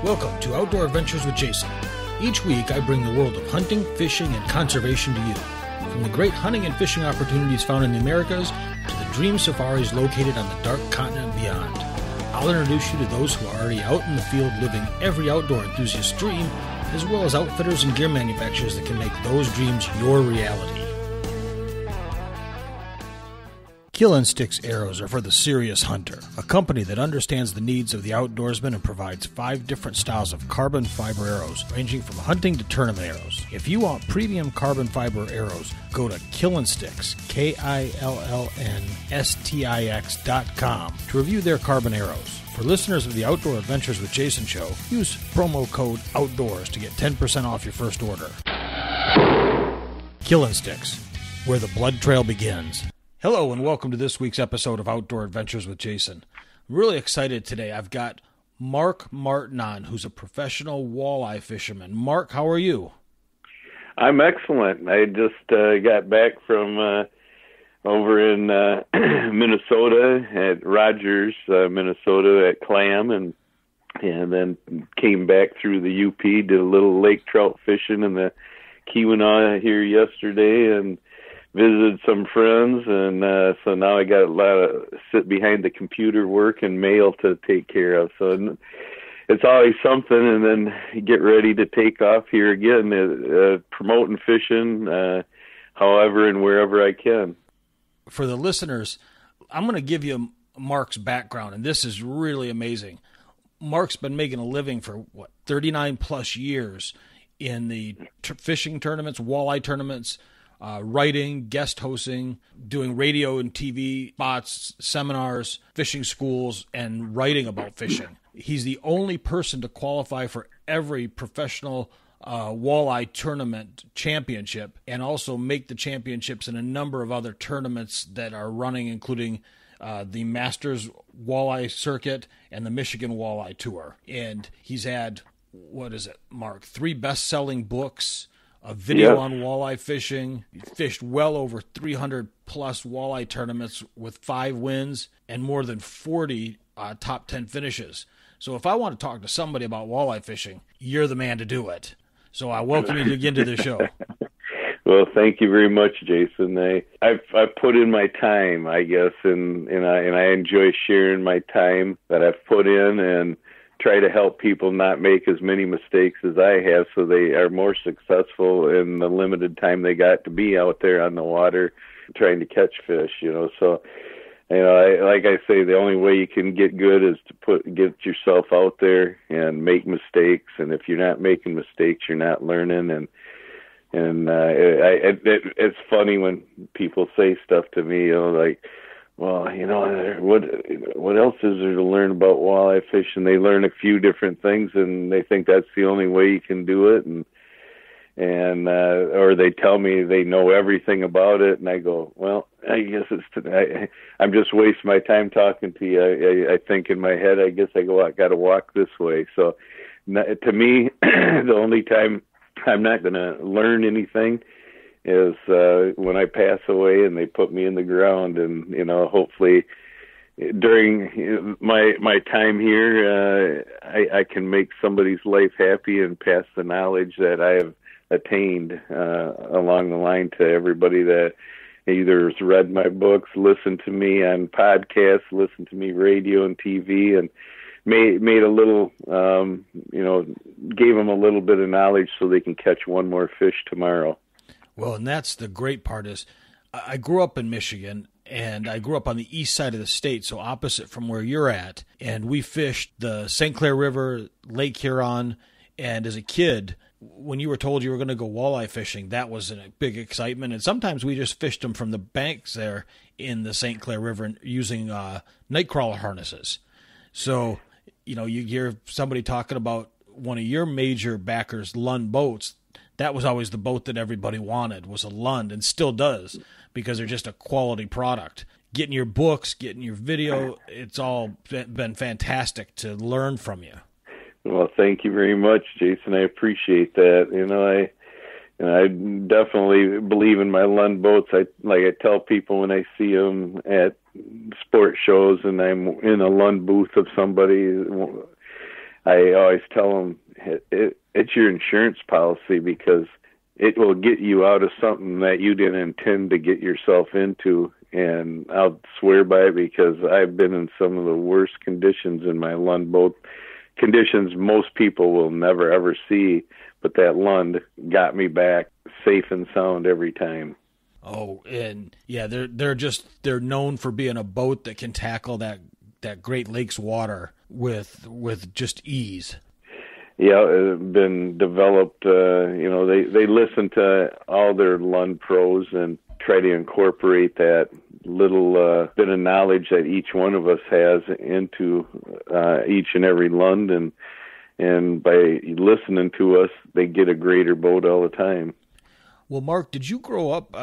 Welcome to Outdoor Adventures with Jason. Each week I bring the world of hunting, fishing, and conservation to you. From the great hunting and fishing opportunities found in the Americas to the dream safaris located on the dark continent and beyond. I'll introduce you to those who are already out in the field living every outdoor enthusiast's dream, as well as outfitters and gear manufacturers that can make those dreams your reality. Kill Instinct arrows are for the serious hunter, a company that understands the needs of the outdoorsman and provides 5 different styles of carbon fiber arrows, ranging from hunting to tournament arrows. If you want premium carbon fiber arrows, go to KillNstix, KILLNSTIX.com to review their carbon arrows. For listeners of the Outdoor Adventures with Jason show, use promo code OUTDOORS to get 10% off your first order. Kill Instinct, where the blood trail begins. Hello and welcome to this week's episode of Outdoor Adventures with Jason. I'm really excited today. I've got Mark Martin on, who's a professional walleye fisherman. Mark, how are you? I'm excellent. I just got back from over in Minnesota at Rogers, Minnesota at Clam, and then came back through the UP, did a little lake trout fishing in the Keweenaw here yesterday, and visited some friends, and so now I got a lot of sit behind the computer work and mail to take care of. So it's always something, and then get ready to take off here again, promoting fishing, however and wherever I can. For the listeners, I'm going to give you Mark's background, and this is really amazing. Mark's been making a living for, 39 plus years in the fishing tournaments, walleye tournaments, writing, guest hosting, doing radio and TV spots, seminars, fishing schools, and writing about fishing. He's the only person to qualify for every professional walleye tournament championship and also make the championships in a number of other tournaments that are running, including the Masters Walleye Circuit and the Michigan Walleye Tour. And he's had, Mark, 3 best-selling books, a video on walleye fishing. He fished well over 300 plus walleye tournaments with 5 wins and more than 40 top 10 finishes. So if I want to talk to somebody about walleye fishing, you're the man to do it. So I welcome you again to the show. Well, thank you very much, Jason. I've put in my time, I guess, and I enjoy sharing my time that I've put in and try to help people not make as many mistakes as I have so they are more successful in the limited time they got to be out there on the water trying to catch fish, So, like I say, the only way you can get good is to get yourself out there and make mistakes. And if you're not making mistakes, you're not learning. And it's funny when people say stuff to me, like, well, what else is there to learn about walleye fishing? They learn a few different things, and they think that's the only way you can do it, or they tell me they know everything about it, and I go, well, I guess I'm just wasting my time talking to you. I think in my head, I guess I got to walk this way. So, to me, the only time I'm not going to learn anything is when I pass away and they put me in the ground, and hopefully during my time here I can make somebody's life happy and pass the knowledge that I have attained along the line to everybody that either has read my books, listened to me on podcasts, listened to me radio and TV, and made a little gave them a little bit of knowledge so they can catch one more fish tomorrow. Well, and that's the great part is I grew up in Michigan, and I grew up on the east side of the state, so opposite from where you're at, and we fished the St. Clair River, Lake Huron, and as a kid, when you were told you were going to go walleye fishing, that was a big excitement, and sometimes we just fished them from the banks there in the St. Clair River using nightcrawler harnesses. So, you hear somebody talking about one of your major backers, Lund Boats. That was always the boat that everybody wanted, was a Lund, and still does, because they're just a quality product. Getting your books, getting your video, it's all been fantastic to learn from you. Well, thank you very much, Jason. I appreciate that. I definitely believe in my Lund boats. I tell people when I see them at sport shows and I'm in a Lund booth of somebody, I always tell them it's your insurance policy, because it will get you out of something that you didn't intend to get yourself into. And I'll swear by it, because I've been in some of the worst conditions in my Lund boat, conditions most people will never ever see, but that Lund got me back safe and sound every time. Oh, and yeah, they're known for being a boat that can tackle that Great Lakes water with just ease. Yeah, it's been developed. They listen to all their Lund pros and try to incorporate that little bit of knowledge that each one of us has into each and every Lund, and by listening to us, they get a greater boat all the time. Well, Mark, did you grow up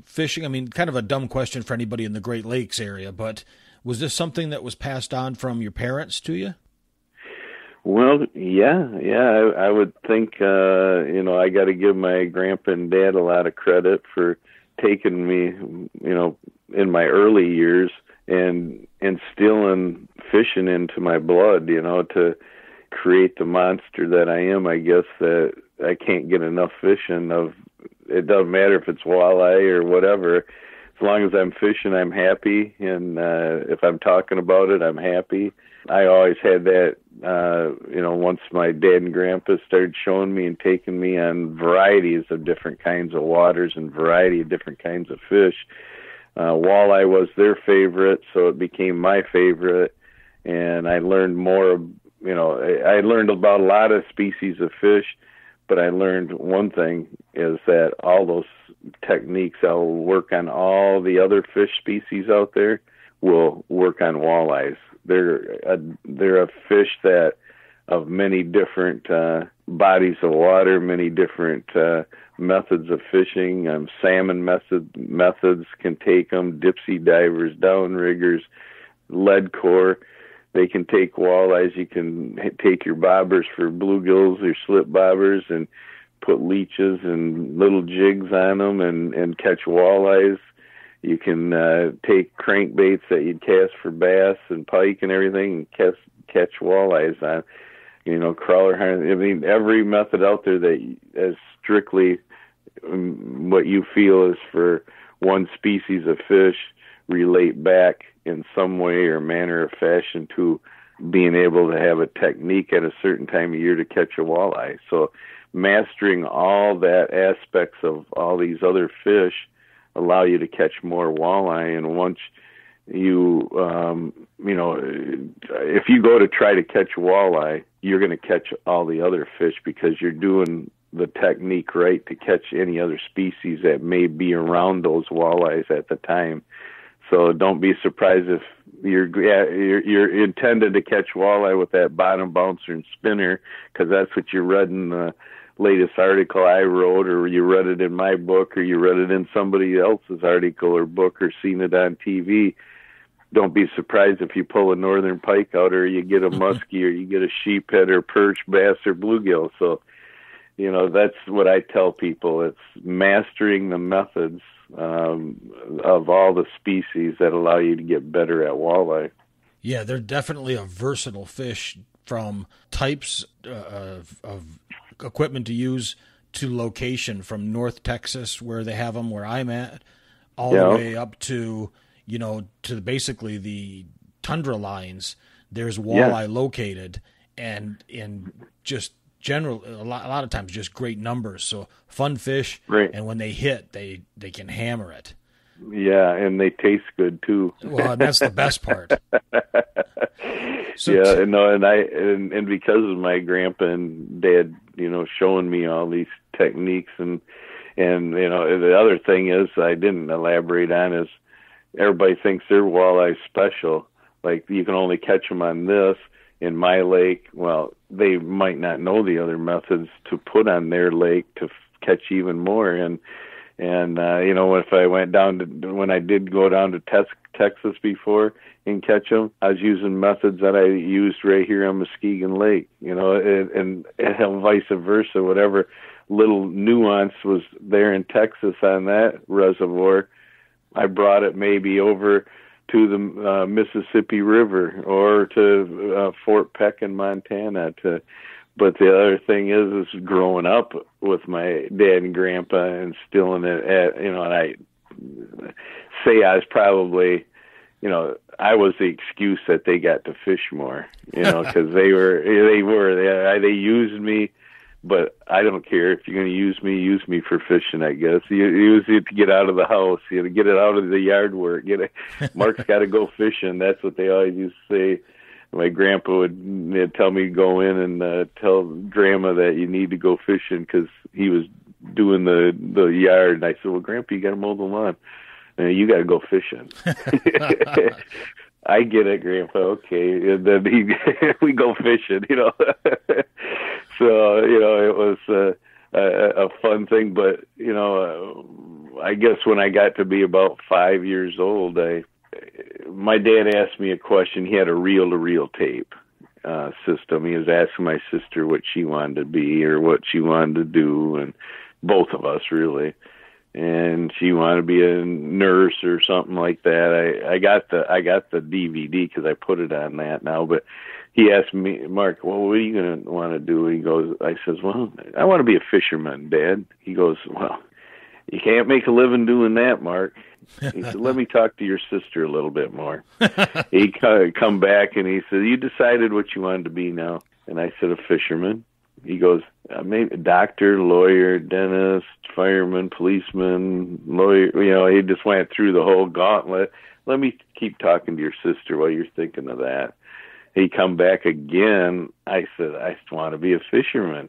fishing? I mean, kind of a dumb question for anybody in the Great Lakes area, but was this something that was passed on from your parents to you? Well, yeah. I would think, I got to give my grandpa and dad a lot of credit for taking me, in my early years and instilling fishing into my blood, to create the monster that I am. I guess that I can't get enough fishing of. It doesn't matter if it's walleye or whatever. As long as I'm fishing, I'm happy. And if I'm talking about it, I'm happy. I always had that, once my dad and grandpa started showing me and taking me on varieties of different kinds of waters and variety of different kinds of fish. Walleye was their favorite, so it became my favorite. And I learned more, I learned about a lot of species of fish. But I learned one thing is that all those techniques that will work on all the other fish species out there will work on walleyes. They're a fish that of many different bodies of water, many different methods of fishing. Salmon methods can take them, dipsy divers, downriggers, lead core. They can take walleyes. You can take your bobbers for bluegills or slip bobbers and put leeches and little jigs on them and catch walleyes. You can take crankbaits that you'd cast for bass and pike and everything and catch walleyes on. Crawler harness. I mean, every method out there that is strictly what you feel is for one species of fish relate back in some way or manner or fashion to being able to have a technique at a certain time of year to catch a walleye. So mastering all that aspects of all these other fish allow you to catch more walleye. And once you, if you go to try to catch walleye, you're going to catch all the other fish because you're doing the technique right to catch any other species that may be around those walleyes at the time. So don't be surprised if you're intended to catch walleye with that bottom bouncer and spinner, because that's what you read in the latest article I wrote, or you read it in my book, or you read it in somebody else's article or book, or seen it on TV. Don't be surprised if you pull a northern pike out, or you get a muskie, or you get a sheephead, or perch, bass, or bluegill. So, that's what I tell people. It's mastering the methods of all the species that allow you to get better at walleye. Yeah, they're definitely a versatile fish, from types of equipment to use to location, from North Texas, where they have them where I'm at, all the way up to, to basically the tundra lines. There's walleye located, and in just general, a lot of times just great numbers. So fun fish, right. And when they hit, they can hammer it. Yeah, and they taste good too. Well, and that's the best part. So and because of my grandpa and dad, showing me all these techniques, and the other thing is I didn't elaborate on is everybody thinks their walleye special. Like you can only catch them on this. In my lake, well, they might not know the other methods to put on their lake to catch even more. And if I went down to, when I did go down to Texas before and catch them, I was using methods that I used right here on Muskegon Lake, and vice versa. Whatever little nuance was there in Texas on that reservoir, I brought it maybe over to the Mississippi River or to Fort Peck in Montana. But the other thing is growing up with my dad and grandpa and instilling it and I say I was probably, I was the excuse that they got to fish more, because they used me, but I don't care if you're going to use me for fishing, I guess. You use it to get out of the house, to get it out of the yard work. Mark's got to go fishing. That's what they always used to say. My grandpa would tell me to go in and tell Grandma that you need to go fishing because he was doing the yard. And I said, well, Grandpa, you got to mow the lawn. You got to go fishing. I get it, Grandpa. Okay. And then we go fishing, So, it was a fun thing. But, I guess when I got to be about 5 years old, my dad asked me a question. He had a reel-to-reel tape system. He was asking my sister what she wanted to be or what she wanted to do, and both of us, really. And she wanted to be a nurse or something like that. I got the DVD because I put it on that now. But he asked me, Mark, well, what are you going to want to do? I says, well, I want to be a fisherman, Dad. He goes, well, you can't make a living doing that, Mark. He said, let me talk to your sister a little bit more. He come back and he said, you decided what you wanted to be now. And I said, a fisherman. He goes, maybe a doctor, lawyer, dentist, fireman, policeman, lawyer. He just went through the whole gauntlet. Let me keep talking to your sister while you're thinking of that. He come back again. I said, I want to be a fisherman.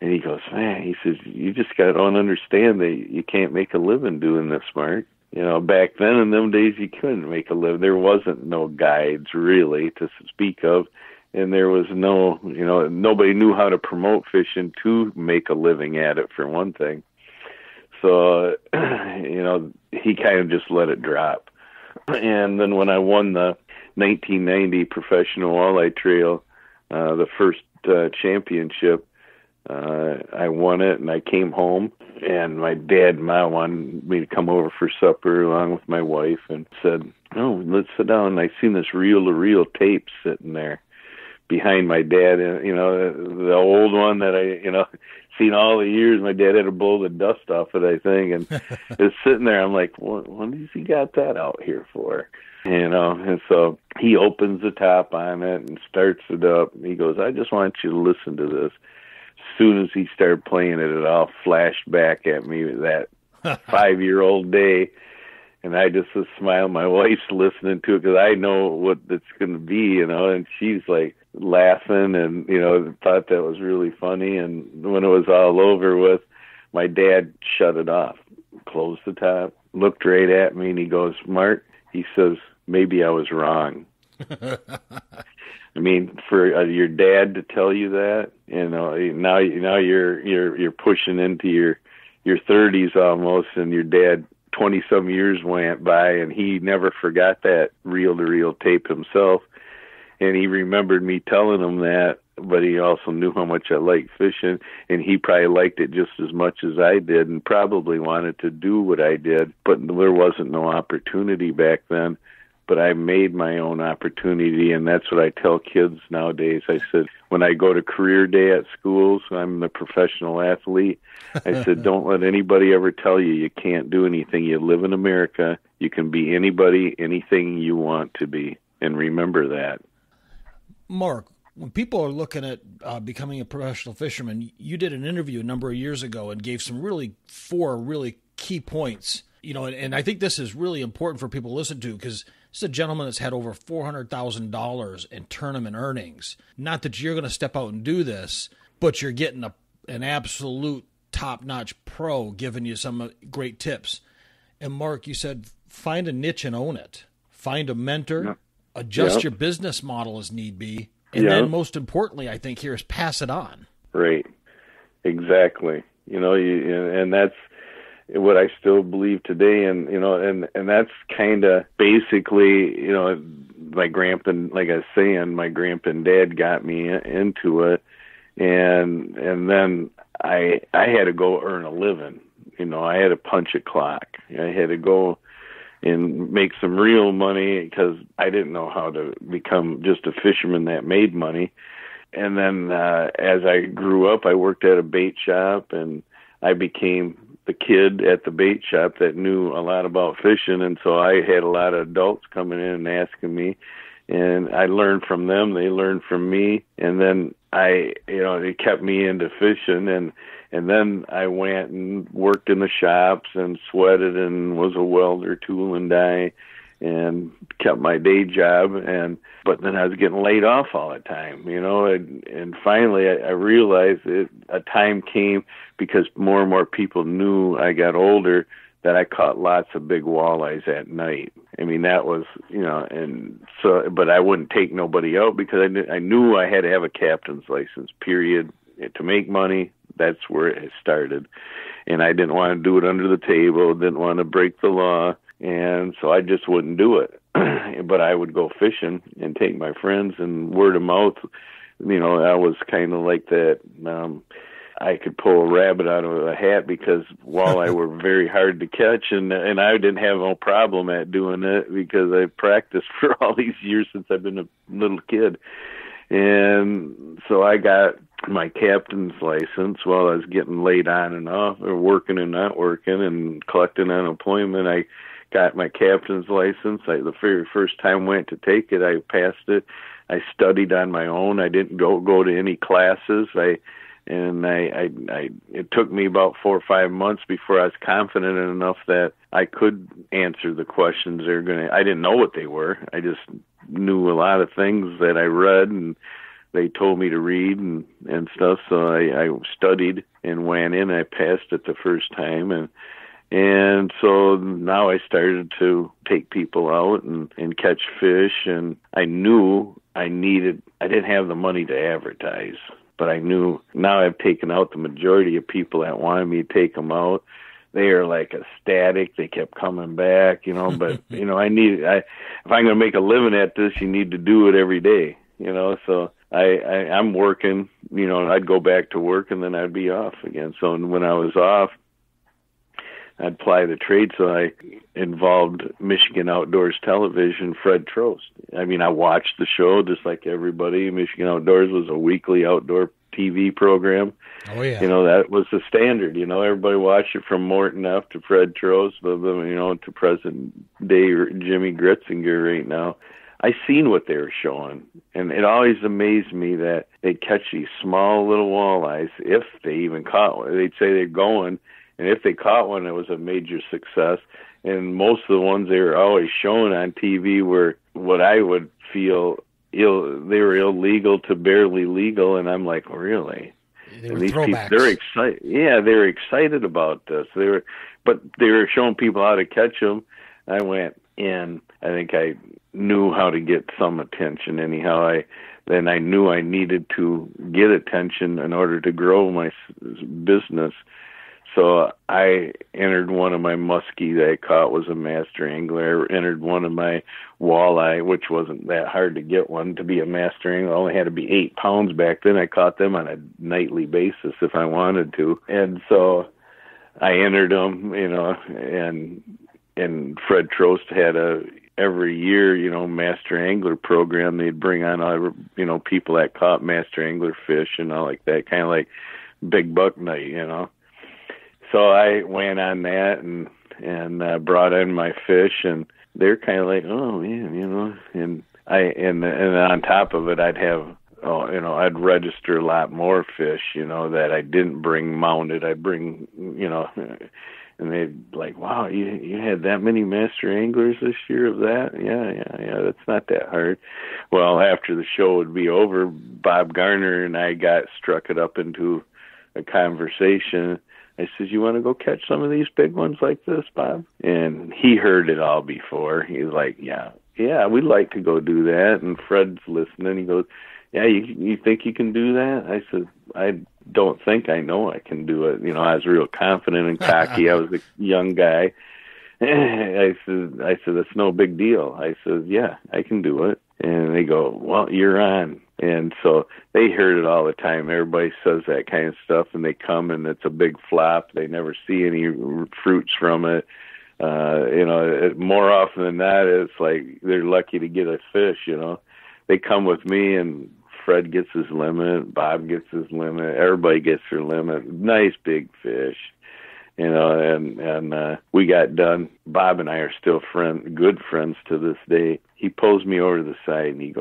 And he goes, man, he says, you just got to understand that you can't make a living doing this, Mark. Back then in them days, you couldn't make a living. There wasn't no guides really to speak of. And there was no, nobody knew how to promote fishing to make a living at it, for one thing. So, he kind of just let it drop. And then when I won the 1990 Professional Walleye Trail, the first championship, I won it, and I came home, and my dad and Ma wanted me to come over for supper along with my wife, and said, oh, let's sit down. And I seen this reel-to-reel tape sitting there behind my dad, and the old one that I seen all the years. My dad had to blow the dust off it, I think, and it's sitting there. I'm like, what has he got that out here for? And so he opens the top on it and starts it up. And he goes, I just want you to listen to this. As soon as he started playing it all flashed back at me that 5-year-old day. And I just smiled. My wife's listening to it because I know what it's going to be, and she's like laughing and, thought that was really funny. And when it was all over with, my dad shut it off, closed the top, looked right at me, and he goes, Mark, he says, maybe I was wrong. I mean, for your dad to tell you that, now you're pushing into your 30s almost, and your dad 20-some years went by, and he never forgot that reel-to-reel tape himself. And he remembered me telling him that, but he also knew how much I liked fishing, and he probably liked it just as much as I did and probably wanted to do what I did, but there wasn't no opportunity back then. But I made my own opportunity, and that's what I tell kids nowadays. I said, when I go to career day at schools, I'm the professional athlete. I said, don't let anybody ever tell you can't do anything. You live in America. You can be anybody, anything you want to be, and remember that. Mark, when people are looking at becoming a professional fisherman, you did an interview a number of years ago and gave some four really key points. And I think this is really important for people to listen to because this is a gentleman that's had over $400,000 in tournament earnings. Not that you're going to step out and do this, but you're getting an absolute top-notch pro giving you some great tips. And Mark, you said find a niche and own it. Find a mentor, adjust your business model as need be, and then most importantly, I think here is pass it on. Right, exactly. And that's what I still believe today, and that's kind of basically, my grandpa, like I was saying, my grandpa and dad got me into it, and then I had to go earn a living. I had to punch a clock. I had to go and make some real money, because I didn't know how to become just a fisherman that made money. And then as I grew up, I worked at a bait shop, and I became the kid at the bait shop that knew a lot about fishing. And so I had a lot of adults coming in and asking me, and I learned from them. They learned from me. And then it kept me into fishing. And then I went and worked in the shops and sweated and was a welder, tool and die, and kept my day job. But then I was getting laid off all the time, and finally I realized a time came, because more and more people knew I got older, that I caught lots of big walleyes at night. I mean, that was, and so, but I wouldn't take nobody out, because I knew I had to have a captain's license, period, to make money. That's where it started. And I didn't want to do it under the table, didn't want to break the law. And so I just wouldn't do it. But I would go fishing and take my friends, and word of mouth, I was kind of like that. I could pull a rabbit out of a hat, because walleye were very hard to catch, and I didn't have no problem at doing it, because I practiced for all these years since I've been a little kid. And so I got my captain's license while I was getting laid on and off, or working and not working, and collecting unemployment. I got my captain's license. The very first time I went to take it, I passed it. I studied on my own. I didn't go to any classes. It took me about 4 or 5 months before I was confident enough that I could answer the questions I didn't know what they were. I just knew a lot of things that I read, and they told me to read and stuff. So I studied and went in. I passed it the first time, and so now I started to take people out and catch fish. And I knew I didn't have the money to advertise, but I knew now I've taken out the majority of people that wanted me to take them out. They are like ecstatic. They kept coming back, but, if I'm going to make a living at this, you need to do it every day, so I'm working, I'd go back to work, and then I'd be off again. So when I was off, I'd ply the trade. So I involved Michigan Outdoors Television, Fred Trost. I mean, I watched the show just like everybody. Michigan Outdoors was a weekly outdoor TV program. Oh, yeah. That was the standard. Everybody watched it, from Morton up to Fred Trost, to present day Jimmy Gritzinger right now. I seen what they were showing, and it always amazed me that they'd catch these small little walleyes, if they even caught one. They'd say they're going, and if they caught one, it was a major success. And most of the ones they were always showing on TV were what I would feel they were illegal to barely legal, and I'm like, really? They were these throwbacks. People, they're excited. Yeah, they were excited about this. But they were showing people how to catch them. I went in. I think I knew how to get some attention. Anyhow, then I knew I needed to get attention in order to grow my business. So I entered one of my muskie that I caught was a master angler. I entered one of my walleye, which wasn't that hard to get one to be a master angler. I only had to be 8 pounds back then. I caught them on a nightly basis if I wanted to. And so I entered them, and Fred Trost had every year, master angler program. They'd bring on, people that caught master angler fish and all like that, kind of like Big Buck Night, So I went on that and brought in my fish, and they're kind of like, oh man, and on top of it, I'd register a lot more fish, that I didn't bring mounted. I'd bring, and they'd like, wow, you had that many master anglers this year of that? Yeah, that's not that hard. Well, after the show would be over, Bob Garner and I struck it up into a conversation. I said, you want to go catch some of these big ones like this, Bob? And he heard it all before. He's like, yeah, we'd like to go do that. And Fred's listening. He goes, yeah, you think you can do that? I said, I don't think I know I can do it. I was real confident and cocky. I was a young guy. I said, that's no big deal. I said, yeah, I can do it. And they go, well, you're on. And so they heard it all the time. Everybody says that kind of stuff, and they come, and it's a big flop. They never see any fruits from it. More often than not, it's like they're lucky to get a fish. They come with me, and Fred gets his limit, Bob gets his limit, everybody gets their limit. Nice big fish, and we got done. Bob and I are still good friends to this day. He pulls me over to the side and he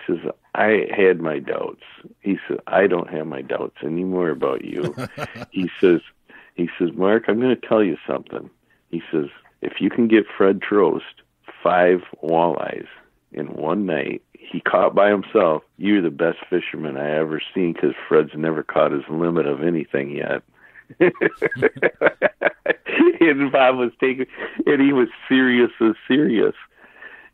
says, I had my doubts. He said, I don't have my doubts anymore about you. He says, Mark, I'm going to tell you something. He says, if you can get Fred Trost 5 walleyes in one night, he caught by himself, you're the best fisherman I ever seen, because Fred's never caught his limit of anything yet. And Bob was and he was serious as serious.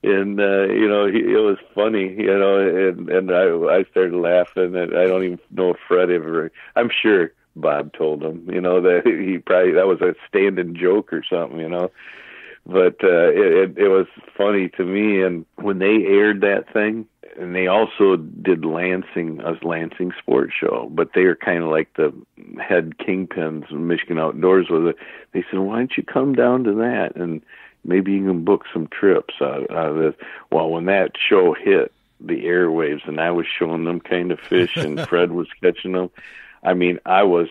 And, it was funny, and I started laughing, and I don't even know if Fred ever, I'm sure Bob told him, that that was a standing joke or something, but it was funny to me. And when they aired that thing, and they also did Lansing Sports Show, but they are kind of like the head kingpins of Michigan Outdoors with it. They said, why don't you come down to that, and maybe you can book some trips out of this. Well, when that show hit the airwaves and I was showing them kind of fish and Fred was catching them, I mean, I was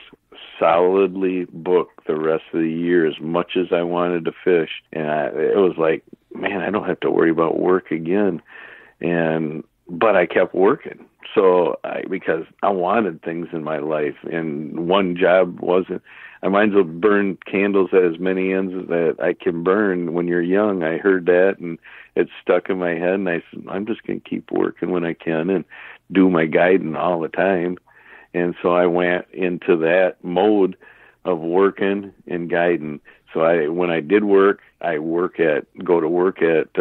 solidly booked the rest of the year as much as I wanted to fish. And it was like, man, I don't have to worry about work again. But I kept working. Because I wanted things in my life, and one job wasn't. I might as well burn candles at as many ends as that I can burn. When you're young, I heard that, and it stuck in my head, and I said, I'm just going to keep working when I can and do my guiding all the time. And so I went into that mode of working and guiding. So when I did work, I go to work at,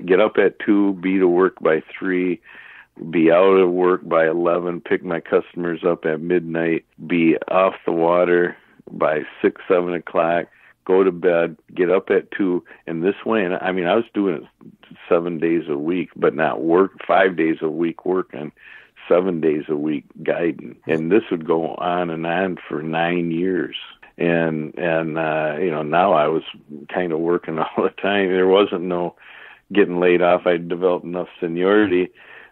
get up at 2, be to work by 3, be out of work by 11, pick my customers up at midnight, be off the water by 6, 7 o'clock, go to bed, get up at 2, and this way, and I mean, I was doing it 7 days a week, but not work, 5 days a week working, 7 days a week guiding. And this would go on and on for 9 years. And now I was kind of working all the time. There wasn't no getting laid off. I developed enough seniority,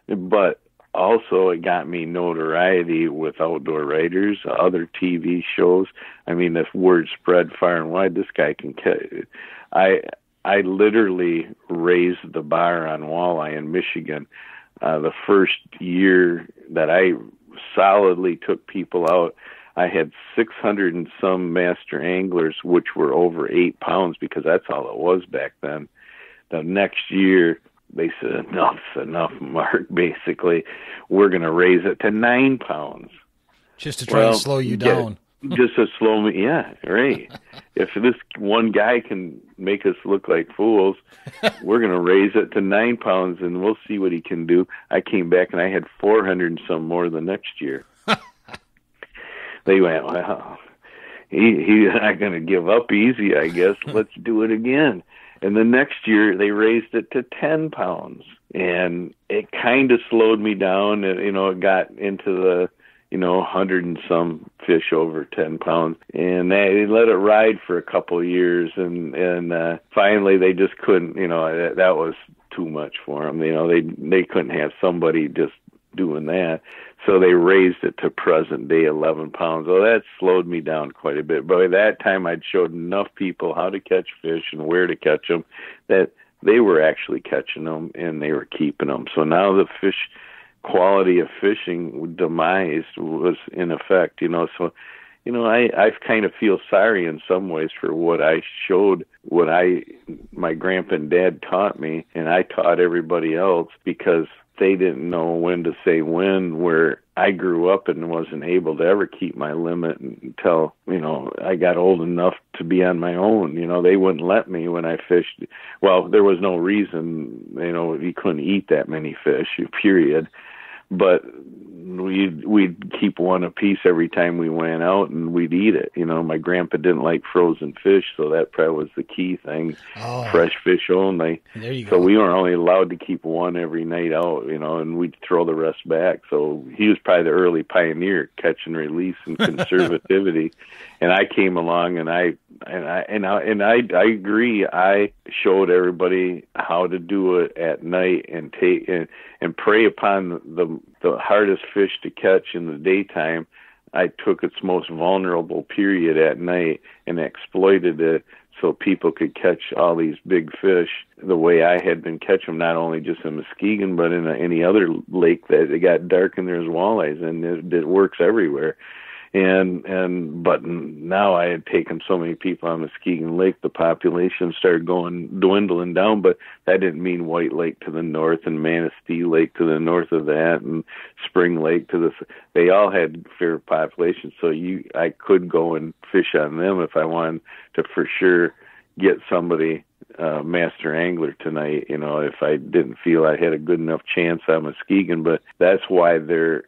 but also it got me notoriety with outdoor writers, other TV shows. I mean, the word spread far and wide. This guy can catch. I literally raised the bar on walleye in Michigan. The first year that I solidly took people out, I had 600 and some master anglers, which were over 8 pounds, because that's all it was back then. The next year, they said, enough's enough, Mark. Basically, we're going to raise it to 9 pounds. Just to try to slow you down. Just to slow me, yeah, right. If this one guy can make us look like fools, we're going to raise it to 9 pounds, and we'll see what he can do. I came back, and I had 400 and some more the next year. They went, well, he's not going to give up easy, I guess. Let's do it again. And the next year, they raised it to 10 pounds. And it kind of slowed me down. It got into the, 100 and some fish over 10 pounds. And they let it ride for a couple of years. And finally, they just couldn't, that was too much for them. They couldn't have somebody just doing that. So they raised it to present day 11 pounds. Well, that slowed me down quite a bit. But by that time, I'd showed enough people how to catch fish and where to catch them that they were actually catching them and they were keeping them. So now the fish quality of fishing demise was in effect, So, I kind of feel sorry in some ways for what I showed, my grandpa and dad taught me, and I taught everybody else, because they didn't know when to say when, where I grew up and wasn't able to ever keep my limit until, I got old enough to be on my own. They wouldn't let me when I fished. Well, there was no reason, you couldn't eat that many fish, period. But we'd keep one apiece every time we went out, and we'd eat it. My grandpa didn't like frozen fish, so that probably was the key thing. Oh. Fresh fish only. There you go. So we weren't only allowed to keep one every night out, and we'd throw the rest back. So he was probably the early pioneer, catch and release and conservativity. And I came along, and I I agree. I showed everybody how to do it at night and prey upon the hardest fish to catch in the daytime. I took its most vulnerable period at night and exploited it so people could catch all these big fish the way I had been catching them, not only just in Muskegon, but in any other lake that it got dark and there's walleyes, and it works everywhere. But now I had taken so many people on Muskegon Lake, the population started dwindling down, but that didn't mean White Lake to the north and Manistee Lake to the north of that and Spring Lake they all had fair populations. So I could go and fish on them if I wanted to for sure get somebody master angler tonight, if I didn't feel I had a good enough chance on Muskegon. But that's why the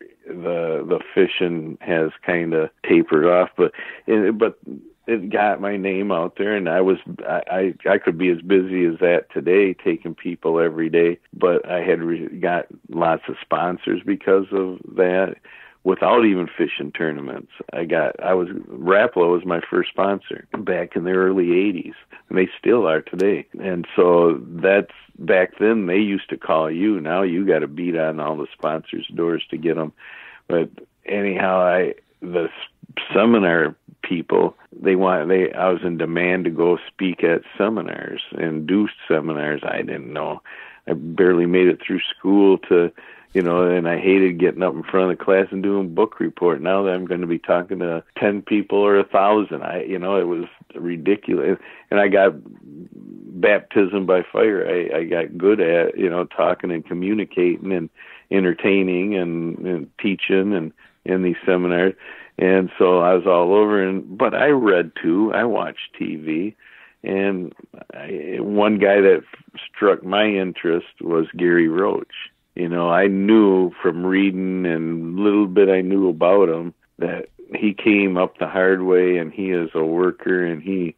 fishing has kind of tapered off, but it got my name out there, and I could be as busy as that today, taking people every day, but I had got lots of sponsors because of that. Without even fishing tournaments, Rapala was my first sponsor back in the early 80s, and they still are today. And so that's back then. They used to call you. Now you got to beat on all the sponsors' doors to get them. But anyhow, the seminar people, I was in demand to go speak at seminars and do seminars. I didn't know. I barely made it through school and I hated getting up in front of the class and doing book report. Now that I'm going to be talking to 10 people or 1,000, it was ridiculous. And I got baptism by fire. I got good at, talking and communicating and entertaining and teaching and in these seminars. And so I was all over. But I read too. I watched TV. And one guy that struck my interest was Gary Roach. I knew from reading and little bit I knew about him that he came up the hard way, and he is a worker, and he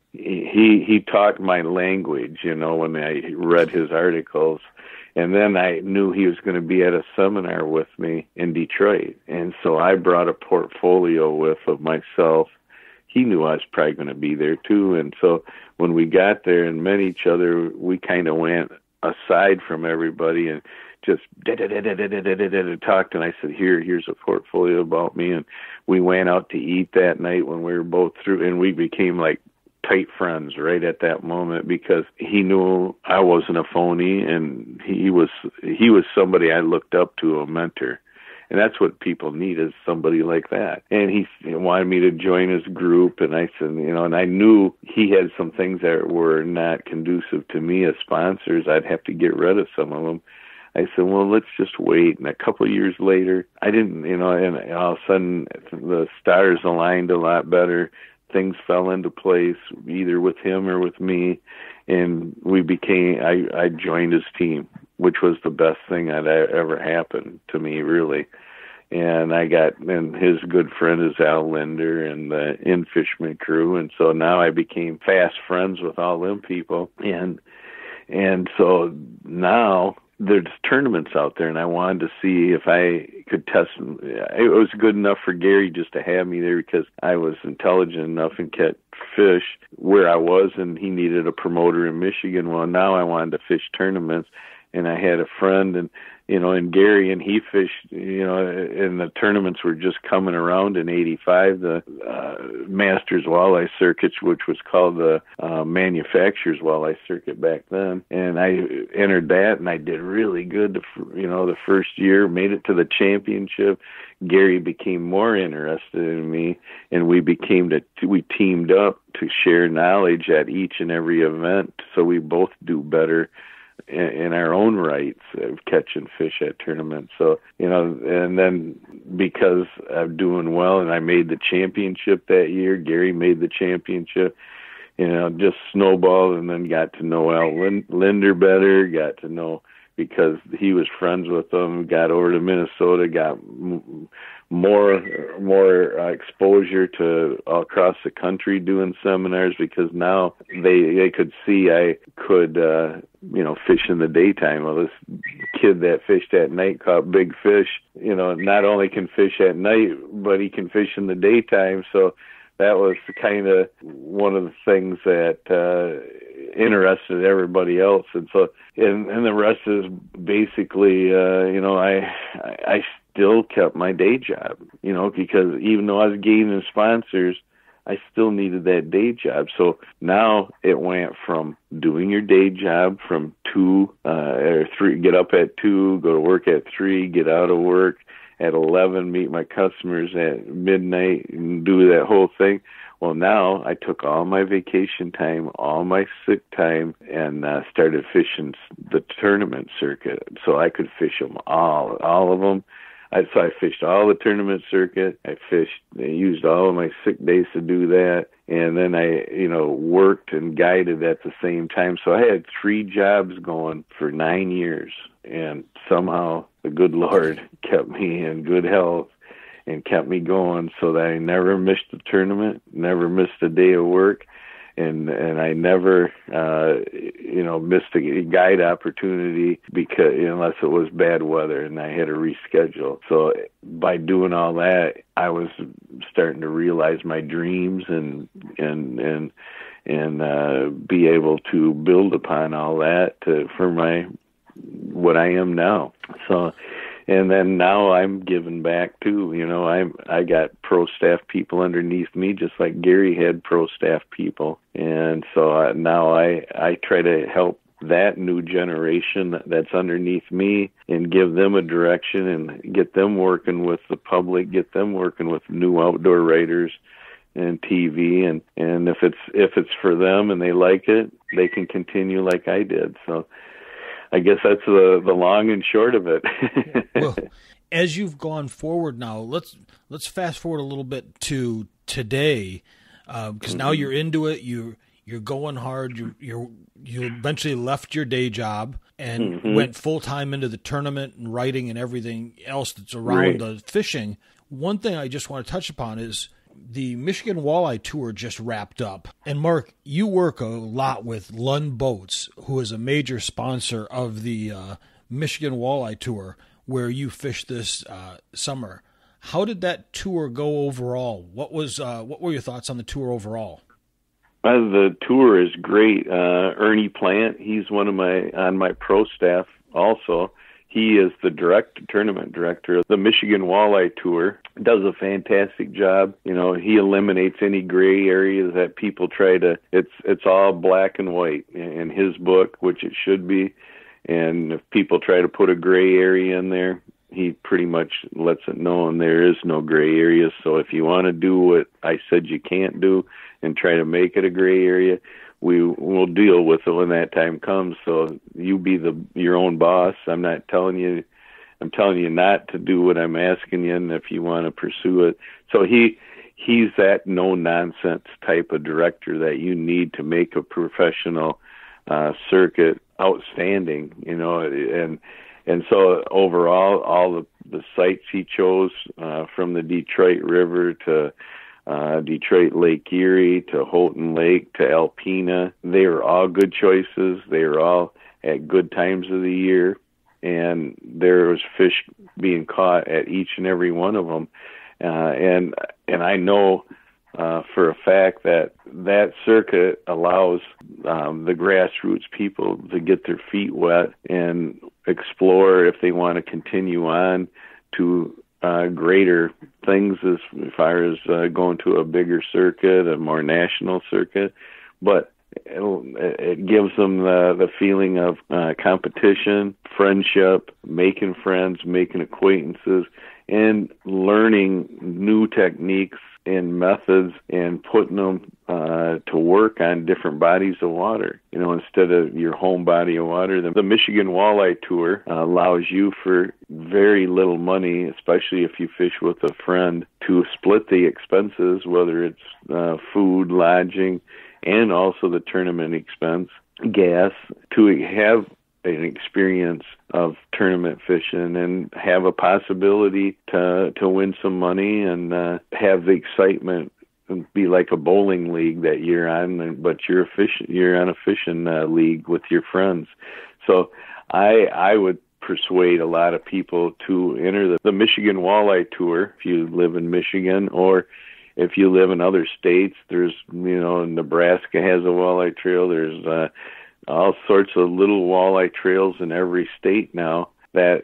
taught my language, when I read his articles. And then I knew he was going to be at a seminar with me in Detroit. And so I brought a portfolio of myself. He knew I was probably going to be there too. And so when we got there and met each other, we kind of went aside from everybody and just talked, and I said, here's a portfolio about me. And we went out to eat that night when we were both through, and we became like tight friends right at that moment, because he knew I wasn't a phony, and he was somebody I looked up to, a mentor. And that's what people need, is somebody like that. And he wanted me to join his group, and I said, and I knew he had some things that were not conducive to me as sponsors. I'd have to get rid of some of them. I said, well, let's just wait. And a couple of years later, I didn't, and all of a sudden the stars aligned a lot better. Things fell into place, either with him or with me. And I joined his team, which was the best thing that ever happened to me, really. And and his good friend is Al Linder and the Infishman crew. And so now I became fast friends with all them people. And so now there's tournaments out there, and I wanted to see if I could test them. It was good enough for Gary just to have me there because I was intelligent enough and kept fish where I was, and he needed a promoter in Michigan. Well, now I wanted to fish tournaments, and I had a friend, and Gary, and he fished, and the tournaments were just coming around in '85, the Masters Walleye Circuit, which was called the Manufacturers Walleye Circuit back then. And I entered that, and I did really good, the first year, made it to the championship. Gary became more interested in me, and we teamed up to share knowledge at each and every event, so we both do better in our own rights of catching fish at tournaments. So, and then because I'm doing well and I made the championship that year, Gary made the championship, just snowballed, and then got to know Al Linder better, got to know, because he was friends with them, got over to Minnesota, got more exposure to all across the country doing seminars, because now they could see I could fish in the daytime. Well, this kid that fished at night caught big fish, not only can fish at night, but he can fish in the daytime. So that was kind of one of the things that interested everybody else. And so, and the rest is basically, I still kept my day job, because even though I was gaining sponsors, I still needed that day job. So now it went from doing your day job from 2 or 3, get up at 2, go to work at 3, get out of work at 11, meet my customers at midnight, and do that whole thing. Well, now I took all my vacation time, all my sick time, and started fishing the tournament circuit. So I could fish them all of them. So I fished all the tournament circuit. I used all of my sick days to do that. And then I, worked and guided at the same time. So I had 3 jobs going for 9 years. And somehow the good Lord kept me in good health and kept me going so that I never missed a tournament, never missed a day of work. And I never, missed a guide opportunity unless it was bad weather and I had to reschedule. So by doing all that, I was starting to realize my dreams and be able to build upon all that for what I am now. So. And then now I'm giving back too. I got pro staff people underneath me, just like Gary had pro staff people. And so now I try to help that new generation that's underneath me and give them a direction and get them working with the public, get them working with new outdoor writers and TV. And if it's for them and they like it, they can continue like I did. So I guess that's the long and short of it. Well, as you've gone forward now, let's fast forward a little bit to today, because now you're into it. You're going hard. You eventually left your day job and went full time into the tournament and writing and everything else that's around the fishing. One thing I just want to touch upon is the Michigan Walleye Tour just wrapped up. And Mark, you work a lot with Lund Boats, who is a major sponsor of the Michigan Walleye Tour, where you fished this summer. How did that tour go overall? What were your thoughts on the tour overall? The tour is great. Ernie Plant, he's on my pro staff also. He is the tournament director of the Michigan Walleye Tour. Does a fantastic job. He eliminates any gray areas that people try to. It's all black and white in his book, which it should be. And if people try to put a gray area in there, he pretty much lets it know, and there is no gray areas. So if you want to do what I said you can't do and try to make it a gray area, we will deal with it when that time comes. So you be your own boss. I'm telling you not to do what I'm asking you, and if you want to pursue it. So he's that no nonsense type of director that you need to make a professional circuit outstanding, and so overall, all the sites he chose, from the Detroit River to Detroit Lake Erie to Houghton Lake to Alpena, they were all good choices. They were all at good times of the year, and there was fish being caught at each and every one of them. And I know for a fact that circuit allows the grassroots people to get their feet wet and explore if they want to continue on to greater things as far as going to a bigger circuit, a more national circuit. But it gives them the feeling of competition, friendship, making friends, making acquaintances, and learning new techniques and methods and putting them to work on different bodies of water, instead of your home body of water. The Michigan Walleye Tour allows you for very little money, especially if you fish with a friend, to split the expenses, whether it's food, lodging, and also the tournament expense, gas, to have an experience of tournament fishing and have a possibility to win some money and have the excitement and be like a bowling league that you're on, but you're on a fishing league with your friends. So I would persuade a lot of people to enter the Michigan Walleye Tour if you live in Michigan, or if you live in other states, there's, Nebraska has a walleye trail. There's all sorts of little walleye trails in every state now that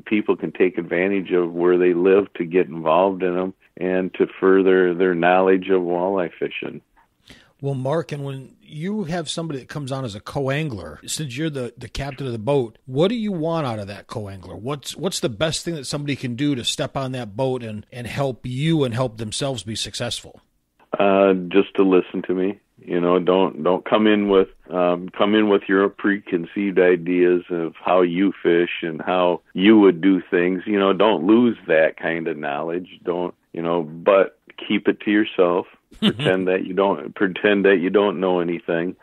people can take advantage of where they live to get involved in them and to further their knowledge of walleye fishing. Well, Mark, and when you have somebody that comes on as a co-angler, since you're the captain of the boat, what do you want out of that co-angler? What's the best thing that somebody can do to step on that boat and help you and help themselves be successful? Just to listen to me. Don't come in with your preconceived ideas of how you fish and how you would do things. Don't lose that kind of knowledge. But keep it to yourself. Pretend that you don't know anything,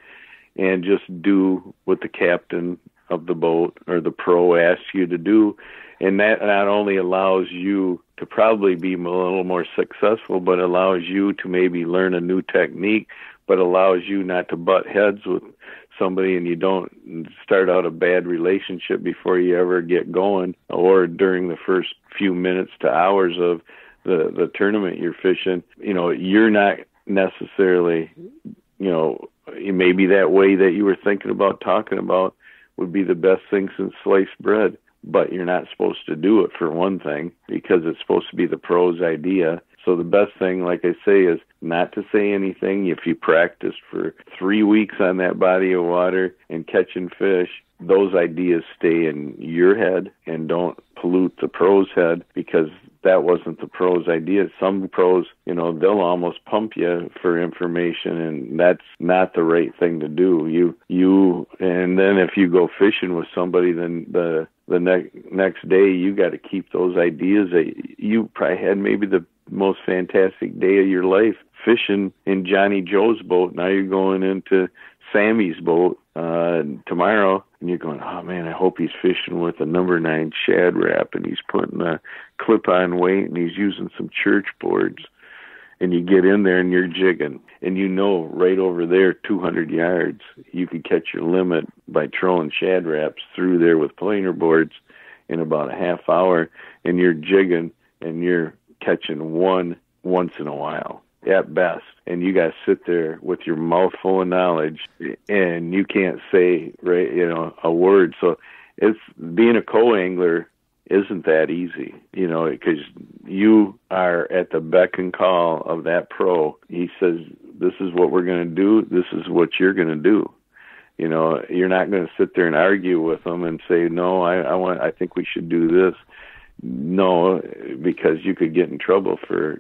and just do what the captain of the boat or the pro asks you to do. And that not only allows you to probably be a little more successful, but allows you to maybe learn a new technique, but allows you not to butt heads with somebody and you don't start out a bad relationship before you ever get going, or during the first few minutes to hours of the tournament you're fishing. You're not necessarily, maybe that way that you were thinking about talking about would be the best thing since sliced bread, but you're not supposed to do it, for one thing, because it's supposed to be the pro's idea. So the best thing, like I say, is not to say anything. If you practiced for 3 weeks on that body of water and catching fish, those ideas stay in your head and don't pollute the pro's head, because that wasn't the pro's idea. Some pros, they'll almost pump you for information, and that's not the right thing to do. And then if you go fishing with somebody, then the next day you got to keep those ideas that you probably had maybe the most fantastic day of your life fishing in Johnny Joe's boat. Now you're going into Sammy's boat tomorrow, and you're going, oh man, I hope he's fishing with a number 9 Shad Rap, and he's putting a clip-on weight, and he's using some church boards. And you get in there and you're jigging, and right over there, 200 yards, you could catch your limit by trolling Shad Raps through there with planer boards in about a half hour, and you're jigging and you're catching one once in a while at best, and you got to sit there with your mouth full of knowledge, and you can't say a word. So it's being a co-angler isn't that easy, because you are at the beck and call of that pro. He says, this is what we're going to do, this is what you're going to do. You're not going to sit there and argue with them and say, no, I think we should do this. No, because you could get in trouble for,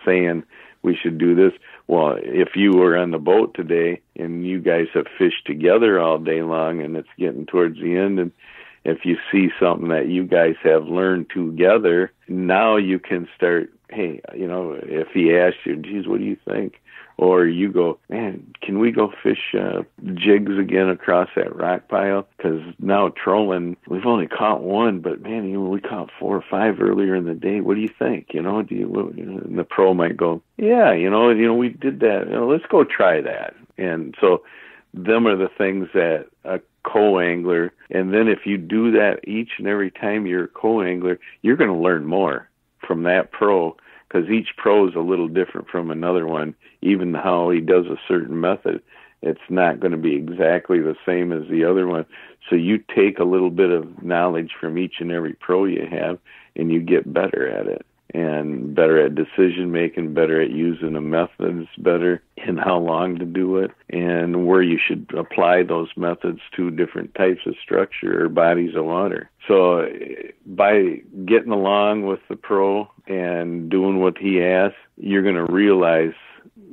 saying we should do this. Well, if you were on the boat today and you guys have fished together all day long and it's getting towards the end, and if you see something that you guys have learned together, now you can start, hey, if he asks you, geez, what do you think? Or you go, man, can we go fish jigs again across that rock pile? Because now trolling, we've only caught one, but man, we caught 4 or 5 earlier in the day. What do you think? And the pro might go, yeah, we did that. Let's go try that. And so them are the things that a co-angler, and then if you do that each and every time you're a co-angler, you're going to learn more from that pro, because each pro is a little different from another one. Even how he does a certain method, it's not going to be exactly the same as the other one. So you take a little bit of knowledge from each and every pro you have, and you get better at it, and better at decision making, better at using the methods, better in how long to do it, and where you should apply those methods to different types of structure or bodies of water. So by getting along with the pro and doing what he asks, you're going to realize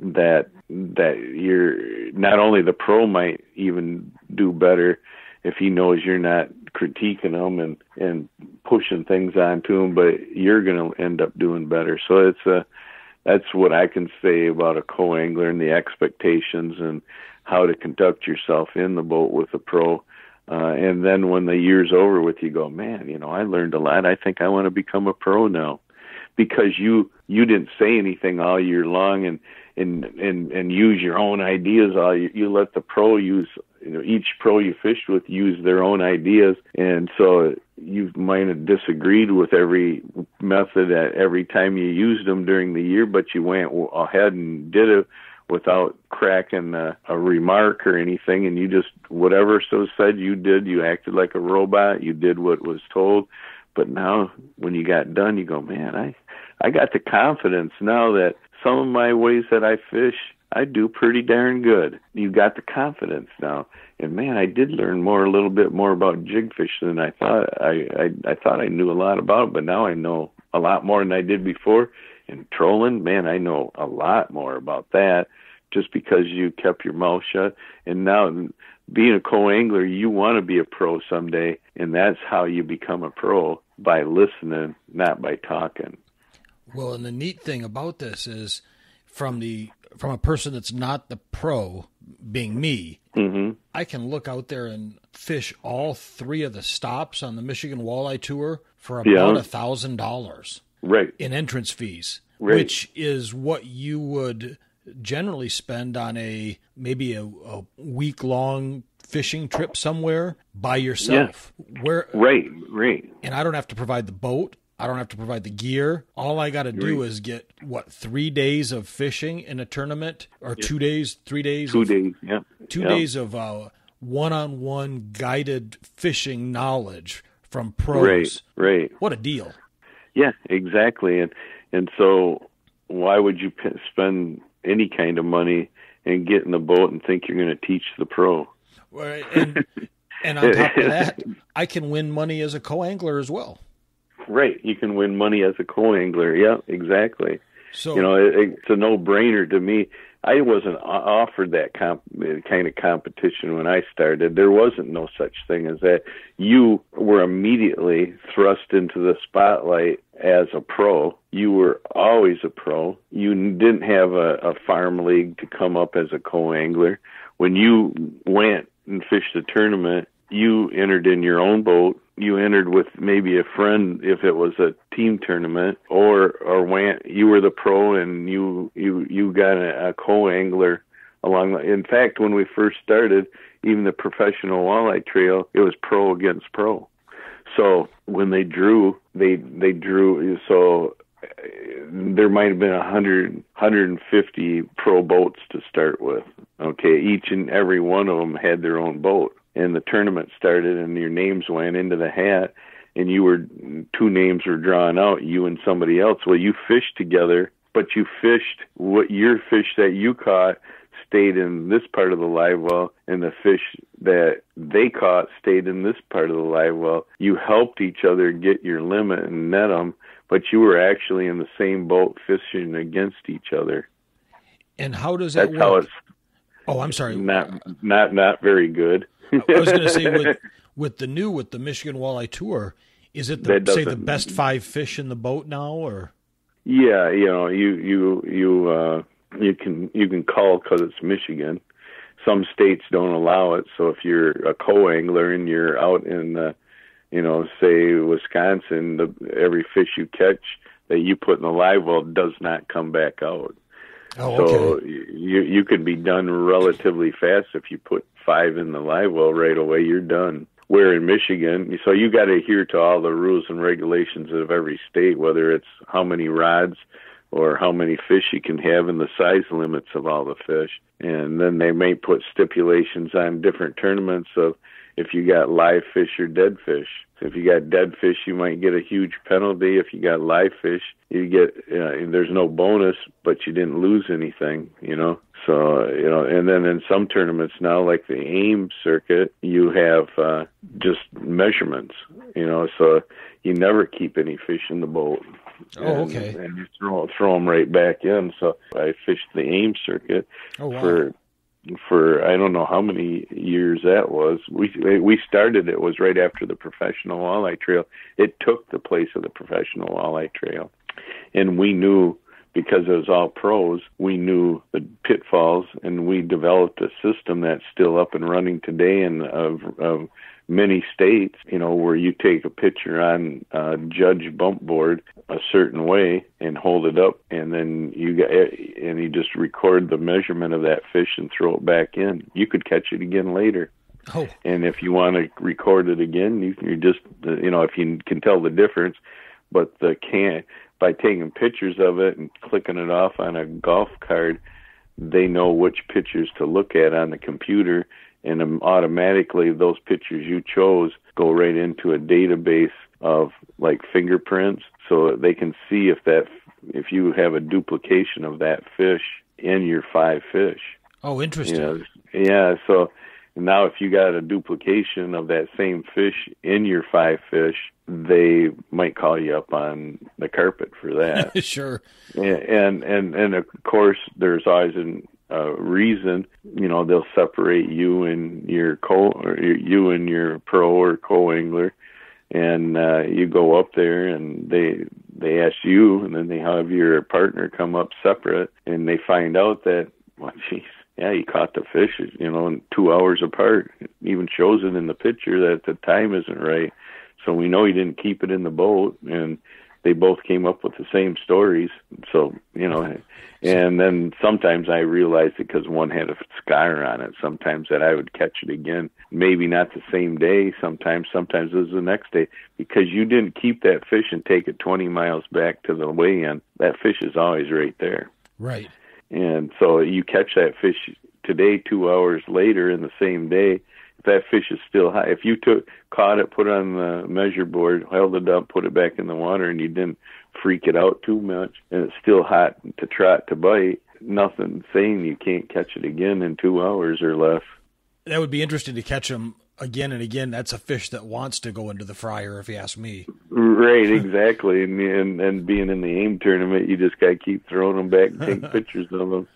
that you're not only the pro might even do better if he knows you're not critiquing him and pushing things onto him, but you're going to end up doing better. So that's what I can say about a co-angler and the expectations and how to conduct yourself in the boat with a pro. And then when the year's over with, you go, man, I learned a lot. I think I want to become a pro now, because you didn't say anything all year long and use your own ideas. You let the pro use, each pro you fished with use their own ideas, and so you might have disagreed with every method at every time you used them during the year, but you went ahead and did it without cracking a remark or anything, and you just, whatever so said you did, you acted like a robot, you did what was told. But now when you got done, you go, man, I got the confidence now that some of my ways that I fish, I do pretty darn good. You got the confidence now. And man, I did learn a little bit more about jig fish than I thought. I thought I knew a lot about it, but now I know a lot more than I did before. And trolling, man, I know a lot more about that just because you kept your mouth shut. And now being a co-angler, you want to be a pro someday, and that's how you become a pro, by listening, not by talking. Well, and the neat thing about this is from a person that's not the pro, being me, I can look out there and fish all 3 of the stops on the Michigan Walleye Tour for about $1,000 right in entrance fees, right. which is what you would generally spend on maybe a week-long fishing trip somewhere by yourself. Yeah. Right. And I don't have to provide the boat. I don't have to provide the gear. All I got to do is get, 3 days of fishing in a tournament, or 2 days, 3 days? 2 days, yeah. 2 days of one-on-one guided fishing knowledge from pros. Right. What a deal. Yeah, exactly. And so why would you spend any kind of money and get in the boat and think you're going to teach the pro? Right. And on top of that, I can win money as a co-angler as well. Right. You can win money as a co-angler. Yeah, exactly. So, it's a no-brainer to me. I wasn't offered that kind of competition when I started. There wasn't no such thing as that. You were immediately thrust into the spotlight as a pro. You were always a pro. You didn't have a farm league to come up as a co-angler. When you went and fished a tournament, you entered in your own boat. You entered with maybe a friend if it was a team tournament, or you were the pro and you got a co-angler along. In fact, when we first started, even the professional walleye trail, it was pro against pro. So when they drew, they drew. So there might have been 150 pro boats to start with. Okay, each and every one of them had their own boat. And the tournament started, and your names went into the hat, and 2 names were drawn out, you and somebody else. Well, you fished together, but you fished what your fish that you caught stayed in this part of the live well, and the fish that they caught stayed in this part of the live well. You helped each other get your limit and net them, but you were actually in the same boat fishing against each other. And how does that work? How it's. Oh, I'm sorry. Not very good. I was going to say with the Michigan Walleye Tour, is it the best 5 fish in the boat now, or? Yeah, you can call because it's Michigan. Some states don't allow it, so if you're a co-angler and you're out in say Wisconsin, every fish you catch that you put in the live well does not come back out. Oh, so okay. you could be done relatively fast if you put 5 in the live well right away. You're done. Where in Michigan, so you got to adhere to all the rules and regulations of every state, whether it's how many rods or how many fish you can have and the size limits of all the fish. And then they may put stipulations on different tournaments of if you got live fish or dead fish. So if you got dead fish, you might get a huge penalty. If you got live fish, you get there's no bonus, but you didn't lose anything, So, and then in some tournaments now, like the AIM circuit, you have just measurements, so you never keep any fish in the boat. Oh, okay. And you throw them right back in. So I fished the AIM circuit for I don't know how many years that was. We started, it was right after the professional walleye trail. It took the place of the professional walleye trail. And we knew, because it was all pros, we knew the pitfalls, and we developed a system that's still up and running today in of many states, where you take a picture on a judge bump board a certain way and hold it up, and then you just record the measurement of that fish and throw it back in. You could catch it again later. Oh, And if you want to record it again, you just, if you can tell the difference, but by taking pictures of it and clicking it off on a golf card, they know which pictures to look at on the computer, and automatically those pictures you chose go right into a database of like fingerprints, so they can see if you have a duplication of that fish in your 5 fish. Oh, interesting. Yeah, so now if you got a duplication of that same fish in your 5 fish, they might call you up on the carpet for that. Sure. And of course, there's always a reason. They'll separate you and your pro or co-angler, and you go up there and they ask you, and then they have your partner come up separate, and they find out that, well, geez, yeah, you caught the fish, in 2 hours apart. It even shows it in the picture that the time isn't right. So we know he didn't keep it in the boat, and they both came up with the same stories. So, and then sometimes I realized it because one had a scar on it, sometimes that I would catch it again. Maybe not the same day, sometimes it was the next day. Because you didn't keep that fish and take it 20 miles back to the weigh-in, that fish is always right there. Right. And so you catch that fish today, 2 hours later in the same day, if that fish is still high, if you caught it, put it on the measure board, held it up, put it back in the water, and you didn't freak it out too much, and it's still hot to trot to bite, nothing saying you can't catch it again in 2 hours or less. That would be interesting to catch them again and again. That's a fish that wants to go into the fryer, if you ask me. Right, exactly. And being in the AIM tournament, you just got to keep throwing them back and take pictures of them.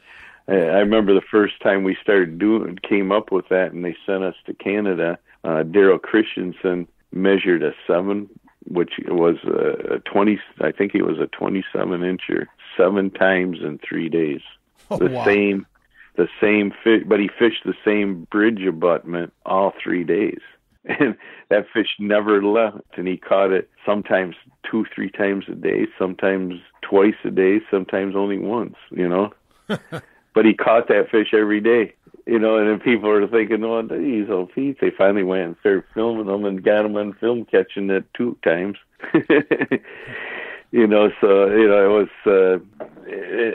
I remember the first time we came up with that, and they sent us to Canada. Daryl Christensen measured a 7, which was a 20. I think it was a 27-incher, 7 times in 3 days. Oh, the wow. same fish, but he fished the same bridge abutment all 3 days. And that fish never left, and he caught it sometimes 2-3 times a day, sometimes twice a day, sometimes only once, But he caught that fish every day, and then people are thinking, oh, geez, oh, Pete. They finally went and started filming them and got them on film catching it 2 times. So, it was,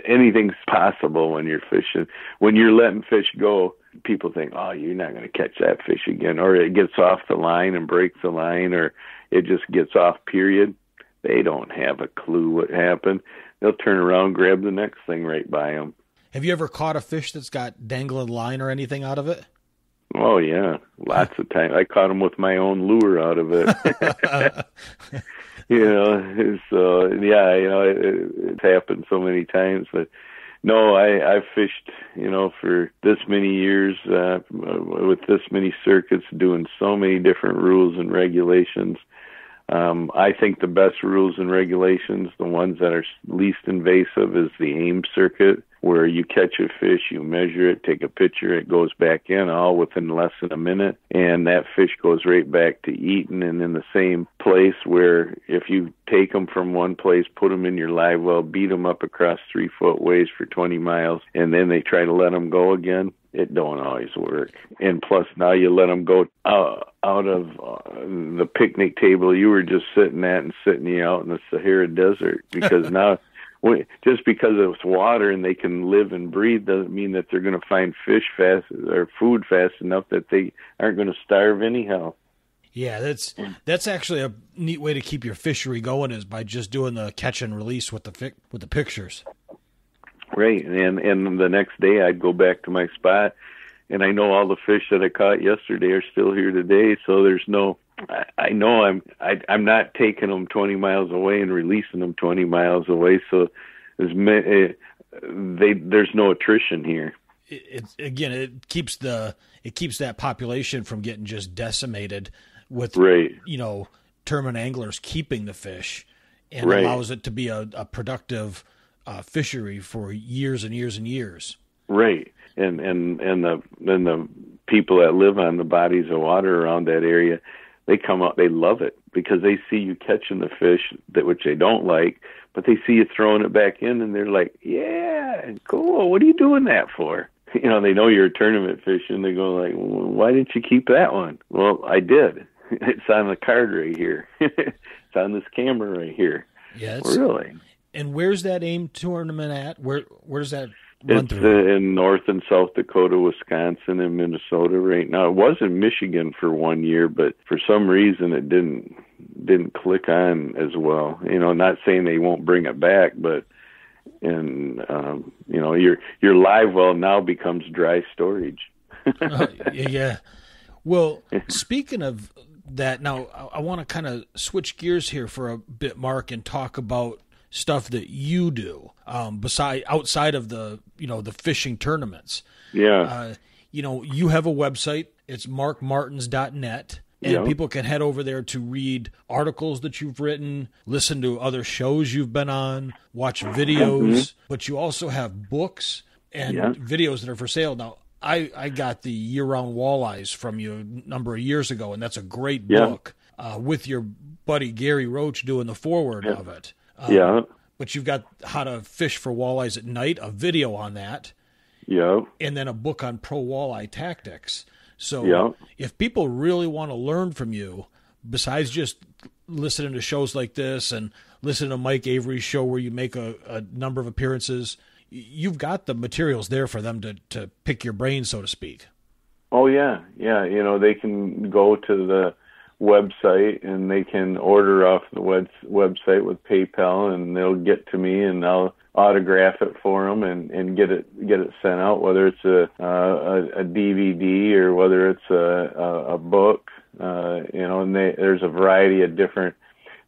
anything's possible when you're fishing. When you're letting fish go, people think, oh, you're not going to catch that fish again, or it gets off the line and breaks the line, or it just gets off, period. They don't have a clue what happened. They'll turn around, grab the next thing right by them. Have you ever caught a fish that's got dangling line or anything out of it? Oh, yeah, lots of times. I caught them with my own lure out of it. It's happened so many times. But no, I've fished, for this many years, with this many circuits, doing so many different rules and regulations. I think the best rules and regulations, the ones that are least invasive, is the AIM circuit, where you catch a fish, you measure it, take a picture, it goes back in all within less than a minute, and that fish goes right back to eating, and in the same place where if you take them from one place, put them in your live well, beat them up across 3-foot waves for 20 miles, and then they try to let them go again, it don't always work. And plus, now you let them go out of the picnic table you were just sitting at and sitting you out in the Sahara Desert, because now just because it's water and they can live and breathe doesn't mean that they're going to find fish fast or food fast enough that they aren't going to starve anyhow. Yeah, that's actually a neat way to keep your fishery going, is by just doing the catch and release with the pictures. Right, and the next day I'd go back to my spot, and I know all the fish that I caught yesterday are still here today. So there's no, I know I'm not taking them 20 miles away and releasing them 20 miles away. So there's no attrition here. It keeps that population from getting just decimated with tournament anglers keeping the fish, and allows it to be a productive fishery for years and years and years. Right. And the people that live on the bodies of water around that area, they come out, they love it because they see you catching the fish which they don't like, but they see you throwing it back in, and they're like, yeah, cool. What are you doing that for? they know you're tournament fishing. They go like, well, why didn't you keep that one? Well, I did. It's on the card right here. It's on this camera right here. Yes. Really? And where's that AIM tournament at? Where's that run It's through? in North and South Dakota, Wisconsin, and Minnesota right now. It was in Michigan for 1 year, but for some reason it didn't click on as well. Not saying they won't bring it back, but your live well now becomes dry storage. Yeah. Well, speaking of that, now I want to kind of switch gears here for a bit, Mark, and talk about stuff that you do outside of the fishing tournaments. Yeah. You have a website. It's markmartins.net. And people can head over there to read articles that you've written, listen to other shows you've been on, watch videos, but you also have books and videos that are for sale. Now, I got the Year-Round Walleyes from you a number of years ago, and that's a great book with your buddy Gary Roach doing the foreword of it. But you've got How to Fish for Walleyes at Night, a video on that, and then a book on pro walleye tactics. So if people really want to learn from you, besides just listening to shows like this and listening to Mike Avery's show where you make a number of appearances, you've got the materials there for them to pick your brain, so to speak. Oh, yeah. Yeah, they can go to the website and they can order off the website with PayPal, and they'll get to me and I'll autograph it for them and get it sent out, whether it's a DVD or whether it's a book, and there's a variety of different.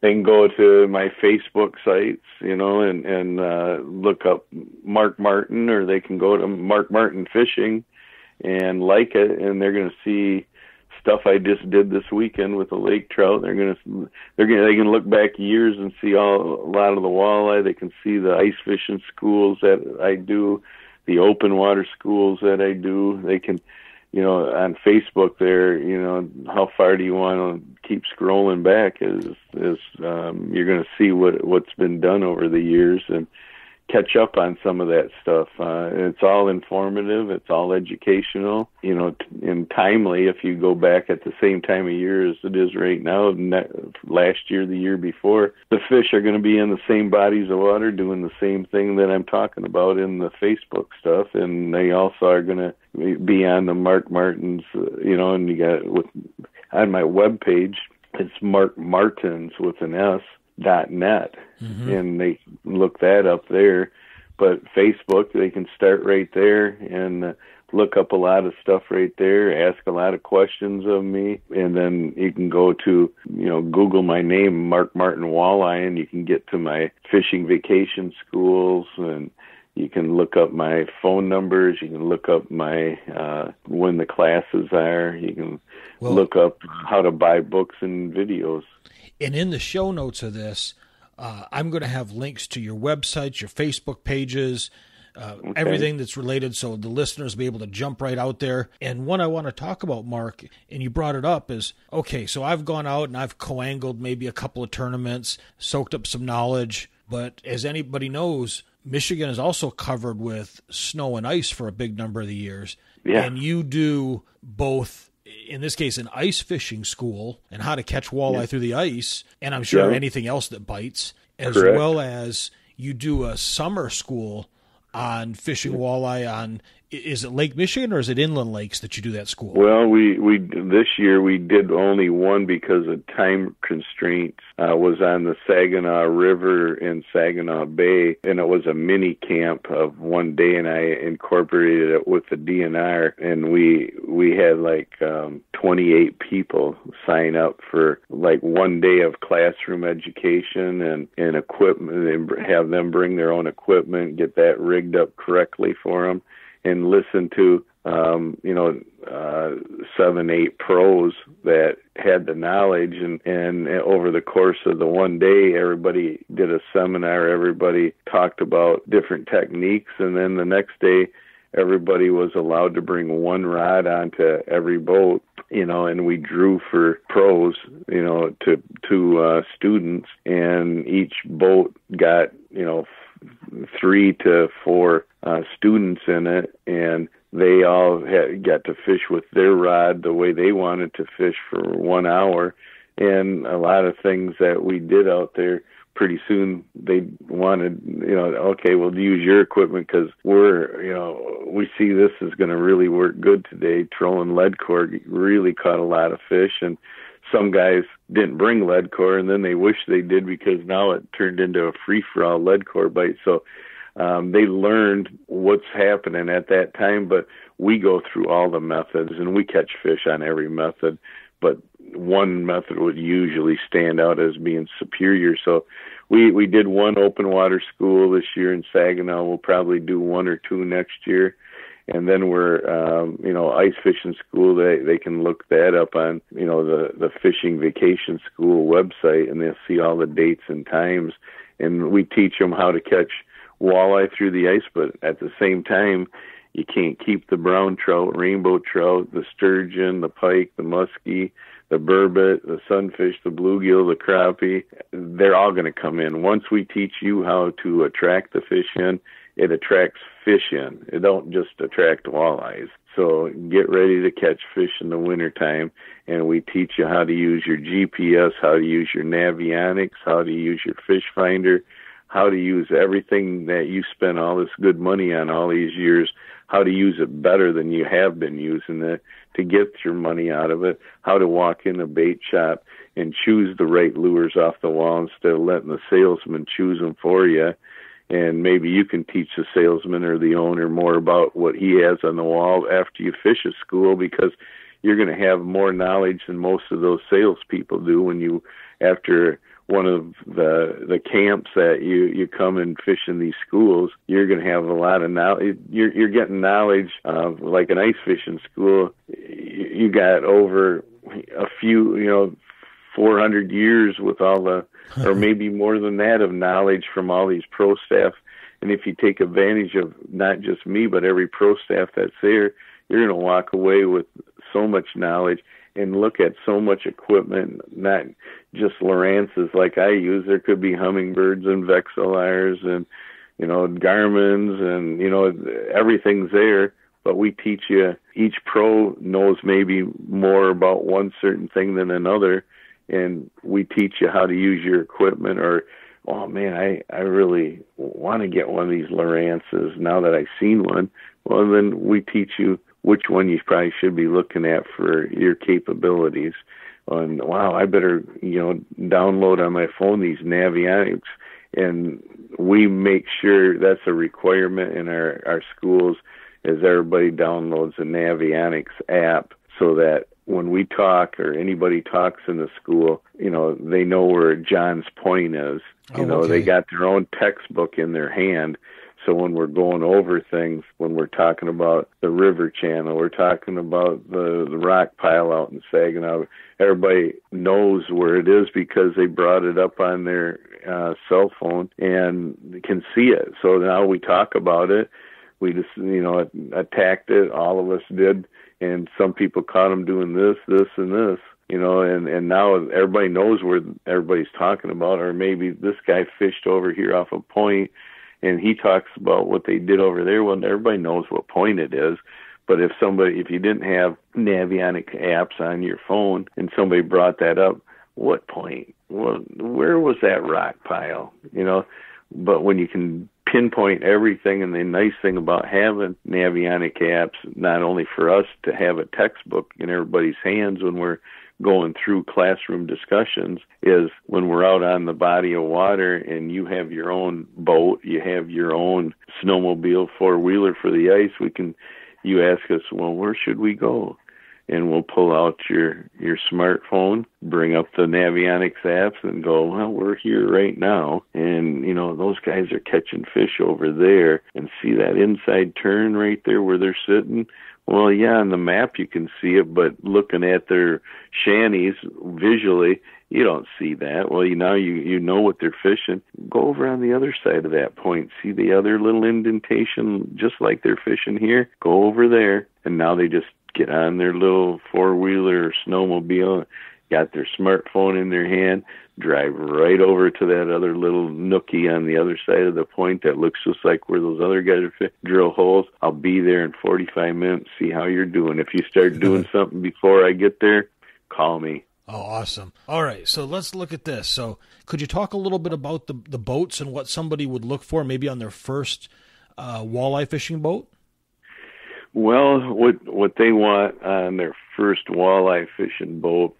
They can go to my Facebook sites, and look up Mark Martin, or they can go to Mark Martin Fishing and like it, and they're going to see stuff I just did this weekend with the lake trout. They can look back years and see a lot of the walleye. They can see the ice fishing schools that I do, the open water schools that I do. They can, on Facebook there, how far do you want to keep scrolling back is you're going to see what's been done over the years and catch up on some of that stuff. It's all informative. It's all educational, and timely. If you go back at the same time of year as it is right now, last year, the year before, the fish are going to be in the same bodies of water doing the same thing that I'm talking about in the Facebook stuff. And they also are going to be on the Mark Martins, and you got on my webpage, it's Mark Martins with an S. .net, and they look that up there. But Facebook, they can start right there and look up a lot of stuff right there, ask a lot of questions of me, and then you can go to, Google my name, Mark Martin Walleye, and you can get to my fishing vacation schools, and you can look up my phone numbers, you can look up my when the classes are, you can look up how to buy books and videos. And in the show notes of this, I'm going to have links to your websites, your Facebook pages, everything that's related, so the listeners will be able to jump right out there. And what I want to talk about, Mark, and you brought it up, is, okay, so I've gone out and I've co-angled maybe a couple of tournaments, soaked up some knowledge, but as anybody knows, Michigan is also covered with snow and ice for a big number of the years. Yeah. And you do both, in this case, an ice fishing school and how to catch walleye through the ice, and I'm sure anything else that bites, as well as you do a summer school on fishing walleye on, is it Lake Michigan or is it inland lakes that you do that school? Well, we this year we did only one because of time constraints. Was on the Saginaw River in Saginaw Bay, and it was a mini camp of one day, and I incorporated it with the DNR, and we had like 28 people sign up for like 1 day of classroom education and equipment, and have them bring their own equipment, get that rigged up correctly for them, and listen to 7-8 pros that had the knowledge, and over the course of the 1 day, everybody did a seminar, everybody talked about different techniques, and then the next day everybody was allowed to bring one rod onto every boat, and we drew for pros, to students, and each boat got 3 to 4 students in it, and they all got to fish with their rod the way they wanted to fish for 1 hour. And a lot of things that we did out there, pretty soon they wanted, okay, we'll use your equipment because we see this is going to really work good today. Trolling lead core really caught a lot of fish, and some guys didn't bring lead core, and then they wish they did because now it turned into a free-for-all lead core bite. So they learned what's happening at that time, but we go through all the methods, and we catch fish on every method, but one method would usually stand out as being superior. So we did one open water school this year in Saginaw. We'll probably do 1 or 2 next year. And then we're, ice fishing school. They can look that up on, the Fishing Vacation School website, and they'll see all the dates and times. And we teach them how to catch walleye through the ice, but at the same time, you can't keep the brown trout, rainbow trout, the sturgeon, the pike, the muskie, the burbot, the sunfish, the bluegill, the crappie. They're all going to come in. Once we teach you how to attract the fish in, it attracts fish in. It don't just attract walleyes. So get ready to catch fish in the wintertime, and we teach you how to use your GPS, how to use your Navionics, how to use your fish finder, how to use everything that you spent all this good money on all these years, how to use it better than you have been using it to get your money out of it, how to walk in a bait shop and choose the right lures off the wall instead of letting the salesman choose them for you. And maybe you can teach the salesman or the owner more about what he has on the wall after you fish at school, because you're going to have more knowledge than most of those salespeople do when you, after one of the camps that you come and fish in these schools, you're going to have a lot of knowledge. You're getting knowledge of, like an ice fishing school. You got over a few, 400 years with all the, or maybe more than that, of knowledge from all these pro staff. And if you take advantage of not just me, but every pro staff that's there, you're going to walk away with so much knowledge and look at so much equipment, not just Lowrance's like I use. There could be Humminbirds and Vexillars and, Garmin's and, everything's there. But we teach you, each pro knows maybe more about one certain thing than another. And we teach you how to use your equipment, or, oh man, I really want to get one of these Lowrance's now that I've seen one. Well, then we teach you which one you probably should be looking at for your capabilities. And wow, I better, download on my phone these Navionics. And we make sure that's a requirement in our schools, is everybody downloads the Navionics app, so that when we talk or anybody talks in the school, they know where John's Point is. Okay. They got their own textbook in their hand. So when we're going over things, when we're talking about the river channel, we're talking about the rock pile out in Saginaw, everybody knows where it is because they brought it up on their cell phone and can see it. So now we talk about it. We just, attacked it. All of us did. And some people caught them doing this, and this, and now everybody knows where everybody's talking about. Or maybe this guy fished over here off a point, and he talks about what they did over there. Well, everybody knows what point it is. But if you didn't have Navionic apps on your phone and somebody brought that up, what point? Well, where was that rock pile? But when you can pinpoint everything, and the nice thing about having Navionic apps, not only for us to have a textbook in everybody's hands when we're going through classroom discussions, is when we're out on the body of water and you have your own boat, you have your own snowmobile, four-wheeler for the ice, you ask us, well, where should we go? And we'll pull out your smartphone, bring up the Navionics apps, and go, well, we're here right now. And, those guys are catching fish over there. And see that inside turn right there where they're sitting? Well, yeah, on the map you can see it, but looking at their shanties visually, you don't see that. Well, now you know what they're fishing. Go over on the other side of that point. See the other little indentation, just like they're fishing here? Go over there. And now they just get on their little four-wheeler or snowmobile, got their smartphone in their hand. drive right over to that other little nookie on the other side of the point that looks just like where those other guys drill holes. I'll be there in 45 minutes, see how you're doing. If you start doing something before I get there, call me. Oh, awesome. All right, so let's look at this. So could you talk a little bit about the boats and what somebody would look for maybe on their first walleye fishing boat? Well, what they want on their first walleye fishing boat,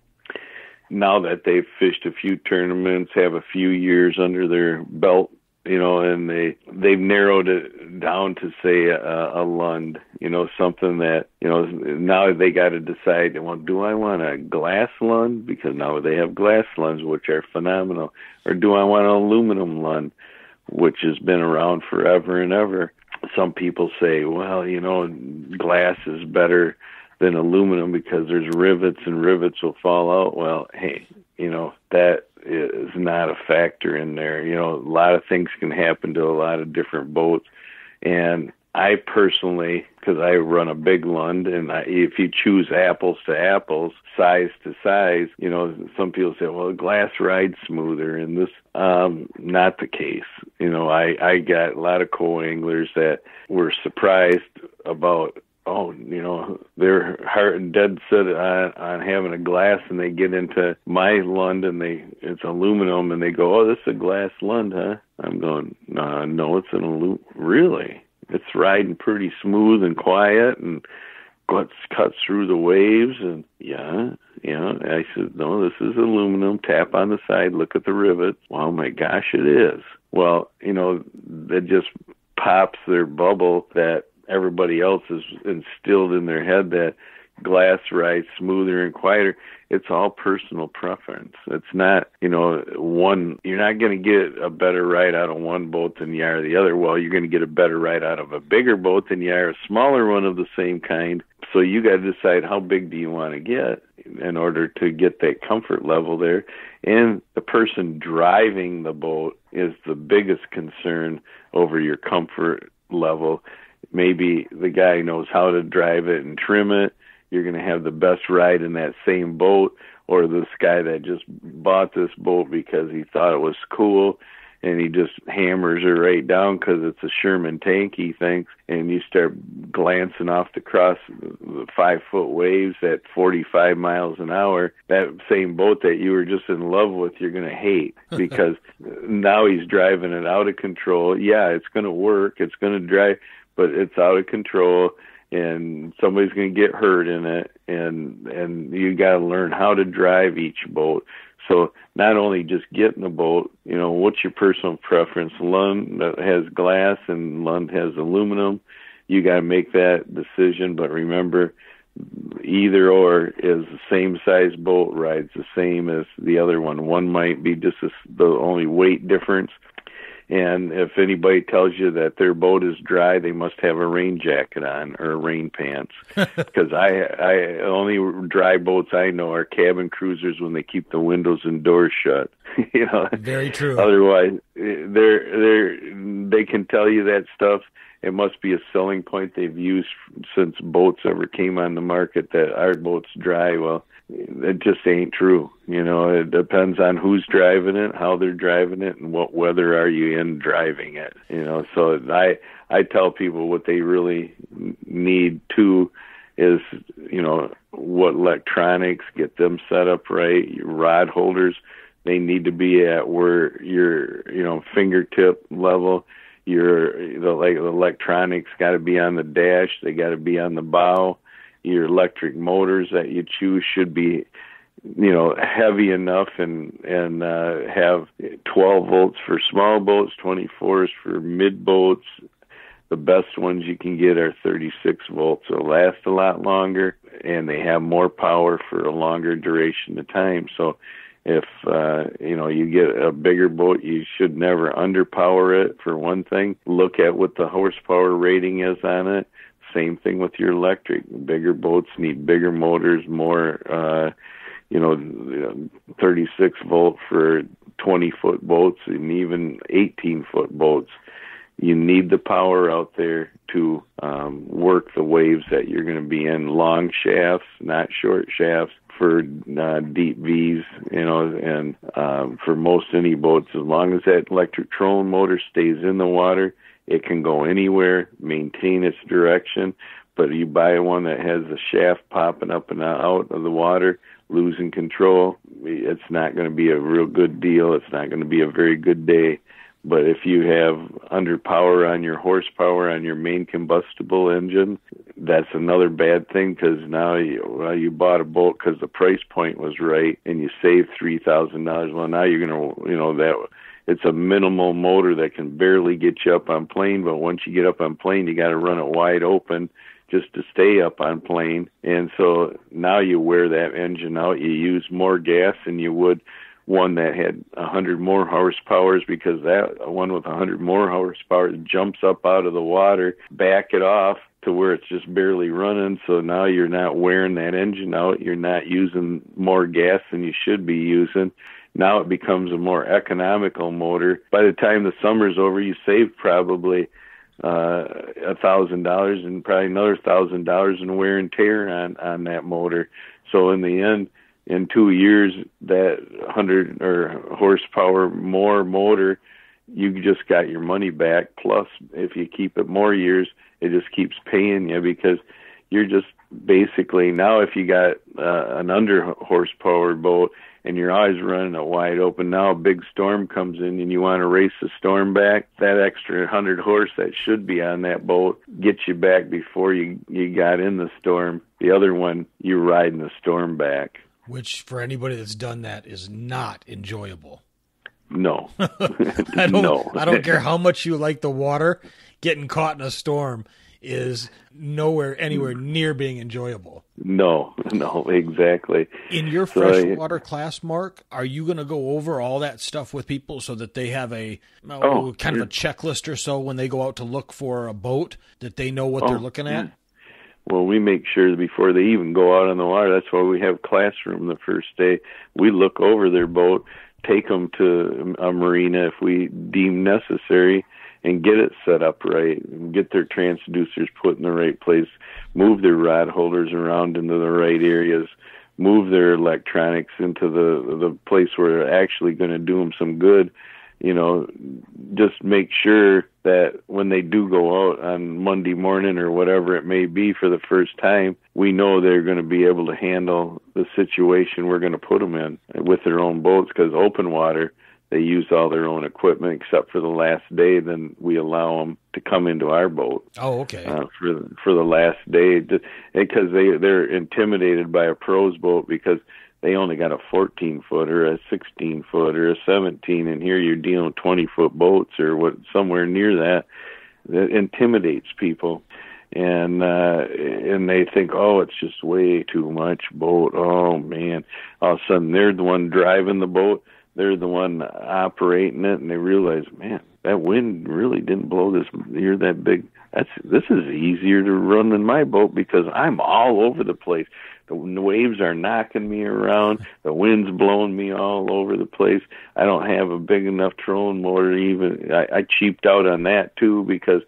now that they've fished a few tournaments, have a few years under their belt, and they've narrowed it down to say a Lund, something that, now they got to decide, well, do I want a glass Lund? Because now they have glass Lunds, which are phenomenal. Or do I want an aluminum Lund, which has been around forever and ever? Some people say, well, glass is better than aluminum because there's rivets and rivets will fall out. Well, hey, that is not a factor in there. A lot of things can happen to a lot of different boats. And I personally, because I run a big Lund, and if you choose apples to apples, size to size, some people say, well, glass rides smoother, and this, not the case. I got a lot of co-anglers that were surprised about, they're heart and dead set on having a glass, and they get into my Lund and it's aluminum, and they go, oh, this is a glass Lund, huh? I'm going, no, it's an aluminum. Really? It's riding pretty smooth and quiet and cuts through the waves. And yeah. I said, no, this is aluminum. Tap on the side, look at the rivets. Wow, my gosh, it is. Well, that just pops their bubble that everybody else has instilled in their head that glass rides smoother and quieter. It's all personal preference. It's not, one, you're not going to get a better ride out of one boat than you are the other. Well, you're going to get a better ride out of a bigger boat than you are a smaller one of the same kind. So you got to decide how big do you want to get in order to get that comfort level there. And the person driving the boat is the biggest concern over your comfort level. Maybe the guy knows how to drive it and trim it. You're going to have the best ride in that same boat, or this guy that just bought this boat because he thought it was cool and he just hammers her right down because it's a Sherman tank, he thinks, and you start glancing off across the 5-foot waves at 45 miles an hour. That same boat that you were just in love with, you're going to hate because now he's driving it out of control. Yeah, it's going to work. It's going to drive, but it's out of control. And somebody's going to get hurt in it, and you got to learn how to drive each boat. So not only just get in the boat, what's your personal preference? Lund has glass and Lund has aluminum. You got to make that decision, but remember, either or is the same size boat, rides the same as the other one. One might be just the only weight difference. And if anybody tells you that their boat is dry, they must have a rain jacket on or rain pants. Because I only dry boats I know are cabin cruisers when they keep the windows and doors shut. Very true. Otherwise, they can tell you that stuff. It must be a selling point they've used since boats ever came on the market that our boat's dry. Well, it just ain't true. It depends on who's driving it, how they're driving it, and what weather are you in driving it. So I tell people what they really need too is, what electronics, get them set up right. Your rod holders, they need to be at where your, fingertip level. The electronics got to be on the dash. They got to be on the bow. Your electric motors that you choose should be, heavy enough and have 12 volts for small boats, 24s for mid boats. The best ones you can get are 36 volts. They'll last a lot longer, and they have more power for a longer duration of time. So if, you get a bigger boat, you should never underpower it, for one thing. Look at what the horsepower rating is on it. Same thing with your electric. Bigger boats need bigger motors, more, 36 volt for 20-foot boats and even 18-foot boats. You need the power out there to work the waves that you're going to be in. Long shafts, not short shafts, for deep V's, and for most any boats, as long as that electric trolling motor stays in the water, it can go anywhere, maintain its direction. But you buy one that has the shaft popping up and out of the water, losing control, it's not going to be a real good deal. It's not going to be a very good day. But if you have underpower on your horsepower on your main combustible engine, that's another bad thing, because now you bought a boat because the price point was right and you saved $3,000. Well, now you're going to, that it's a minimal motor that can barely get you up on plane. But once you get up on plane, you got to run it wide open just to stay up on plane. And so now you wear that engine out. You use more gas than you would one that had 100 more horsepower, because that one with 100 more horsepower jumps up out of the water, back it off to where it's just barely running. So now you're not wearing that engine out. You're not using more gas than you should be using. Now it becomes a more economical motor. By the time the summer's over, you save probably $1,000 and probably another $1,000 in wear and tear on that motor. So in the end, in 2 years, that 100 or horsepower more motor, you just got your money back. Plus, if you keep it more years, it just keeps paying you, because you're just basically, now if you got an under horsepower boat and you're always running it wide open, now a big storm comes in and you want to race the storm back, that extra 100 horse that should be on that boat gets you back before you got in the storm. The other one, you're riding the storm back. Which, for anybody that's done that, is not enjoyable. No. I don't care how much you like the water, getting caught in a storm is anywhere near being enjoyable. No, exactly. In your freshwater class, Mark, are you going to go over all that stuff with people so that they have a kind of a checklist or so when they go out to look for a boat, that they know what they're looking at? Well, we make sure before they even go out on the water. That's why we have classroom the first day. We look over their boat, take them to a marina if we deem necessary, and get it set up right, and get their transducers put in the right place, move their rod holders around into the right areas, move their electronics into the place where they're actually going to do them some good. Just make sure that when they do go out on Monday morning or whatever it may be for the first time, we know they're going to be able to handle the situation we're going to put them in with their own boats, because open water, they use all their own equipment except for the last day. Then we allow them to come into our boat. Oh, okay. For the last day, because they're intimidated by a pro's boat, because they only got a 14-foot or a 16-foot or a 17, and here you're dealing with 20-foot boats or somewhere near that. That intimidates people, and they think, oh, it's just way too much boat. Oh man! All of a sudden, they're the one driving the boat. They're the one operating it, and they realize, man, that wind really didn't blow this. You're that big. This is easier to run than my boat, because I'm all over the place. The waves are knocking me around. The wind's blowing me all over the place. I don't have a big enough trolling motor. Even I cheaped out on that too, because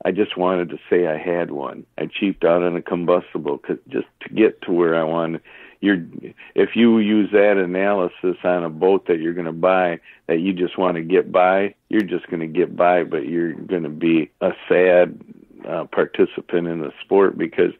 I just wanted to say I had one. I cheaped out on a combustible just to get to where I wanted. If you use that analysis on a boat that you're going to buy, that you just want to get by, you're just going to get by, but you're going to be a sad participant in the sport, because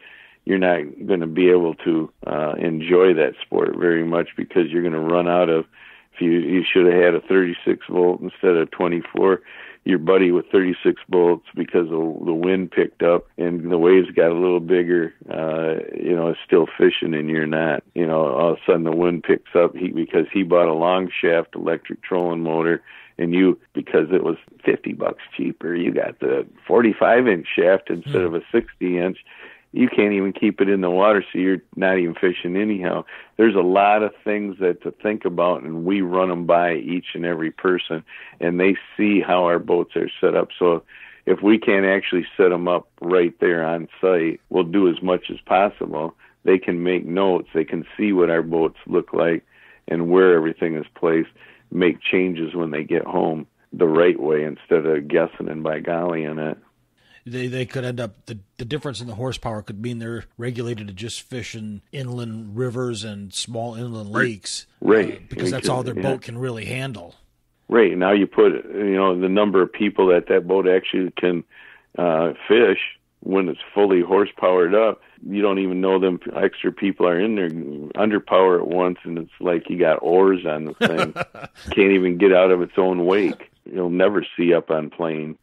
you're not going to be able to enjoy that sport very much, because you're going to run out of, if you should have had a 36 volt instead of 24, your buddy with 36 volts, because the wind picked up and the waves got a little bigger, is still fishing and you're not. All of a sudden the wind picks up because he bought a long shaft electric trolling motor, and because it was $50 cheaper, you got the 45-inch shaft instead of a 60-inch. You can't even keep it in the water, so you're not even fishing anyhow. There's a lot of things to think about, and we run them by each and every person, and they see how our boats are set up. So if we can't actually set them up right there on site, we'll do as much as possible. They can make notes. They can see what our boats look like and where everything is placed, make changes when they get home the right way instead of guessing and by golly in it. they could end up, the difference in the horsepower could mean they're regulated to just fish in inland rivers and small inland lakes. Right. Because that's all their boat can really handle. Right. Now you put, the number of people that boat actually can fish when it's fully horsepowered up. You don't even know them extra people are in there underpower at once, and it's like you got oars on the thing. Can't even get out of its own wake. You'll never see up on plane.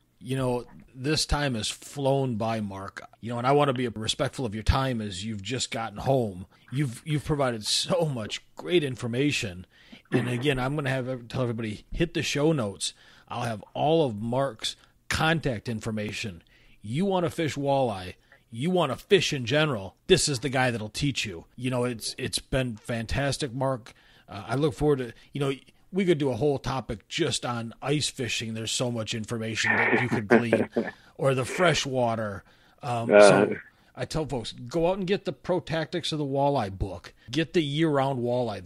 This time has flown by, Mark. And I want to be respectful of your time as you've just gotten home. You've provided so much great information. And again, I'm going to tell everybody, hit the show notes. I'll have all of Mark's contact information. You want to fish walleye, you want to fish in general, this is the guy that'll teach you. It's been fantastic, Mark. I look forward to, we could do a whole topic just on ice fishing. There's so much information that you could glean, or the freshwater. So I tell folks, go out and get the Pro Tactics of the Walleye book. Get the year-round walleye.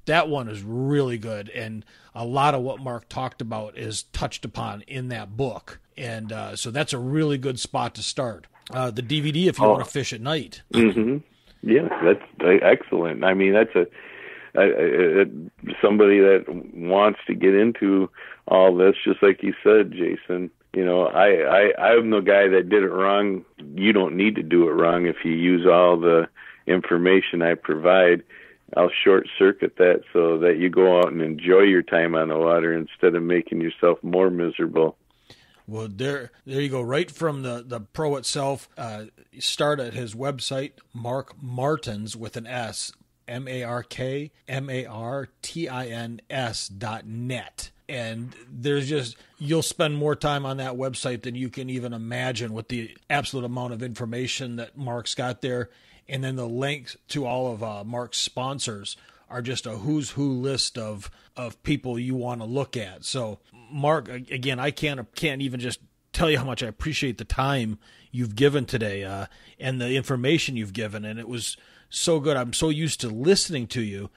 That one is really good, and a lot of what Mark talked about is touched upon in that book. And so that's a really good spot to start. The DVD if you want to fish at night. Mm-hmm. Yeah, that's excellent. I mean, that's somebody that wants to get into all this, just like you said, Jason. I'm the guy that did it wrong. You don't need to do it wrong if you use all the information I provide. I'll short circuit that so that you go out and enjoy your time on the water instead of making yourself more miserable. Well, there you go. Right from the pro itself. Start at his website, Mark Martins with an S, MarkMartins.net. And you'll spend more time on that website than you can even imagine with the absolute amount of information that Mark's got there. And then the links to all of Mark's sponsors are just a who's who list of people you want to look at. So, Mark, again, I can't even just tell you how much I appreciate the time you've given today and the information you've given. And it was so good. I'm so used to listening to you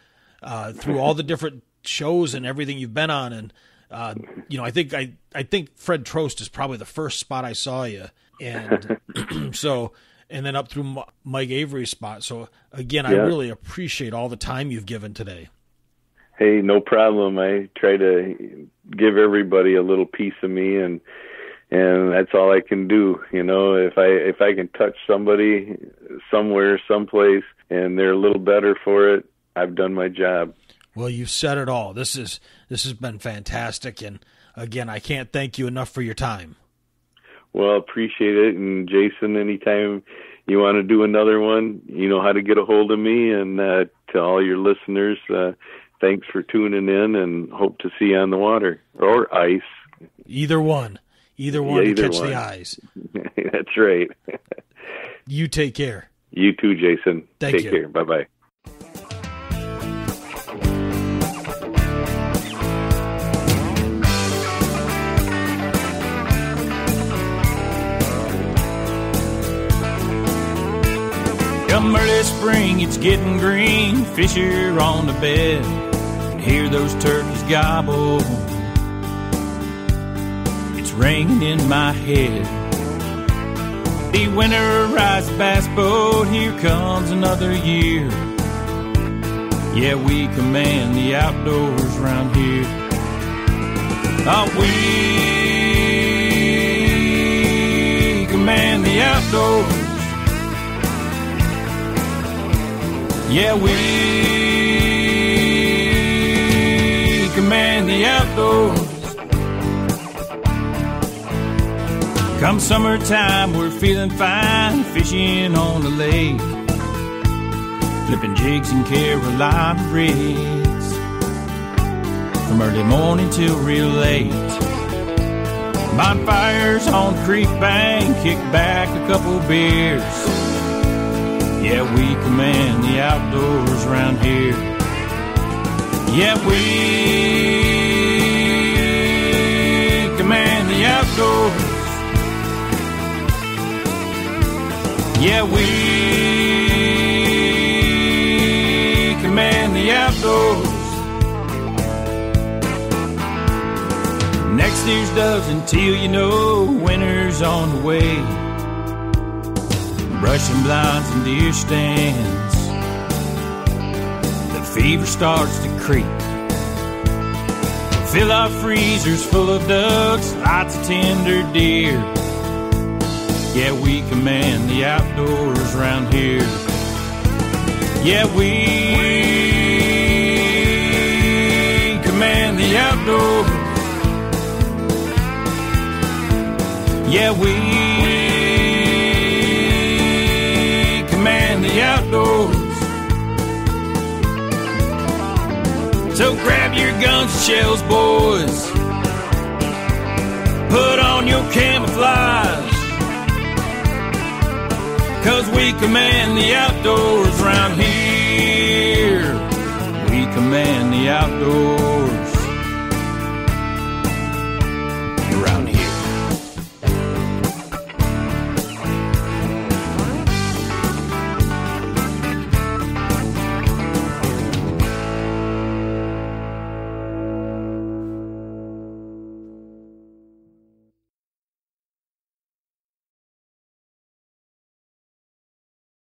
through all the different shows and everything you've been on. And, I think Fred Trost is probably the first spot I saw you. And and then up through Mike Avery's spot. So again, I really appreciate all the time you've given today. Hey, no problem. I try to give everybody a little piece of me, and that's all I can do. If I can touch somebody somewhere, someplace, and they're a little better for it, I've done my job. Well, you've said it all. This has been fantastic, and again, I can't thank you enough for your time. Well, appreciate it. And Jason, anytime you want to do another one, you know how to get a hold of me. And to all your listeners, thanks for tuning in, and hope to see you on the water or ice. Either one to catch the eyes. That's right. You take care. You too, Jason. Take care. Bye-bye. Come early spring, it's getting green. Fish are on the bed, and hear those turkeys gobble. It's ringing in my head. The winterized bass boat, here comes another year. Yeah, we command the outdoors round here. Oh, we command the outdoors. Yeah, we command the outdoors. Come summertime, we're feeling fine, fishing on the lake, flipping jigs in Carolina rigs, from early morning till real late. Bonfires on the creek bank, kick back a couple beers. Yeah, we command the outdoors around here. Yeah, we command the outdoors. Yeah, we command the outdoors. Next year's doves until you know winter's years on the way, brushing blinds and deer stands. The fever starts to creep. Fill our freezers full of ducks, lots of tender deer. Yeah, we command the outdoors around here. Yeah, we command the outdoors. Yeah, we command the outdoors. So grab your guns and shells, boys. Put on your camouflage, 'cause we command the outdoors around here. We command the outdoors.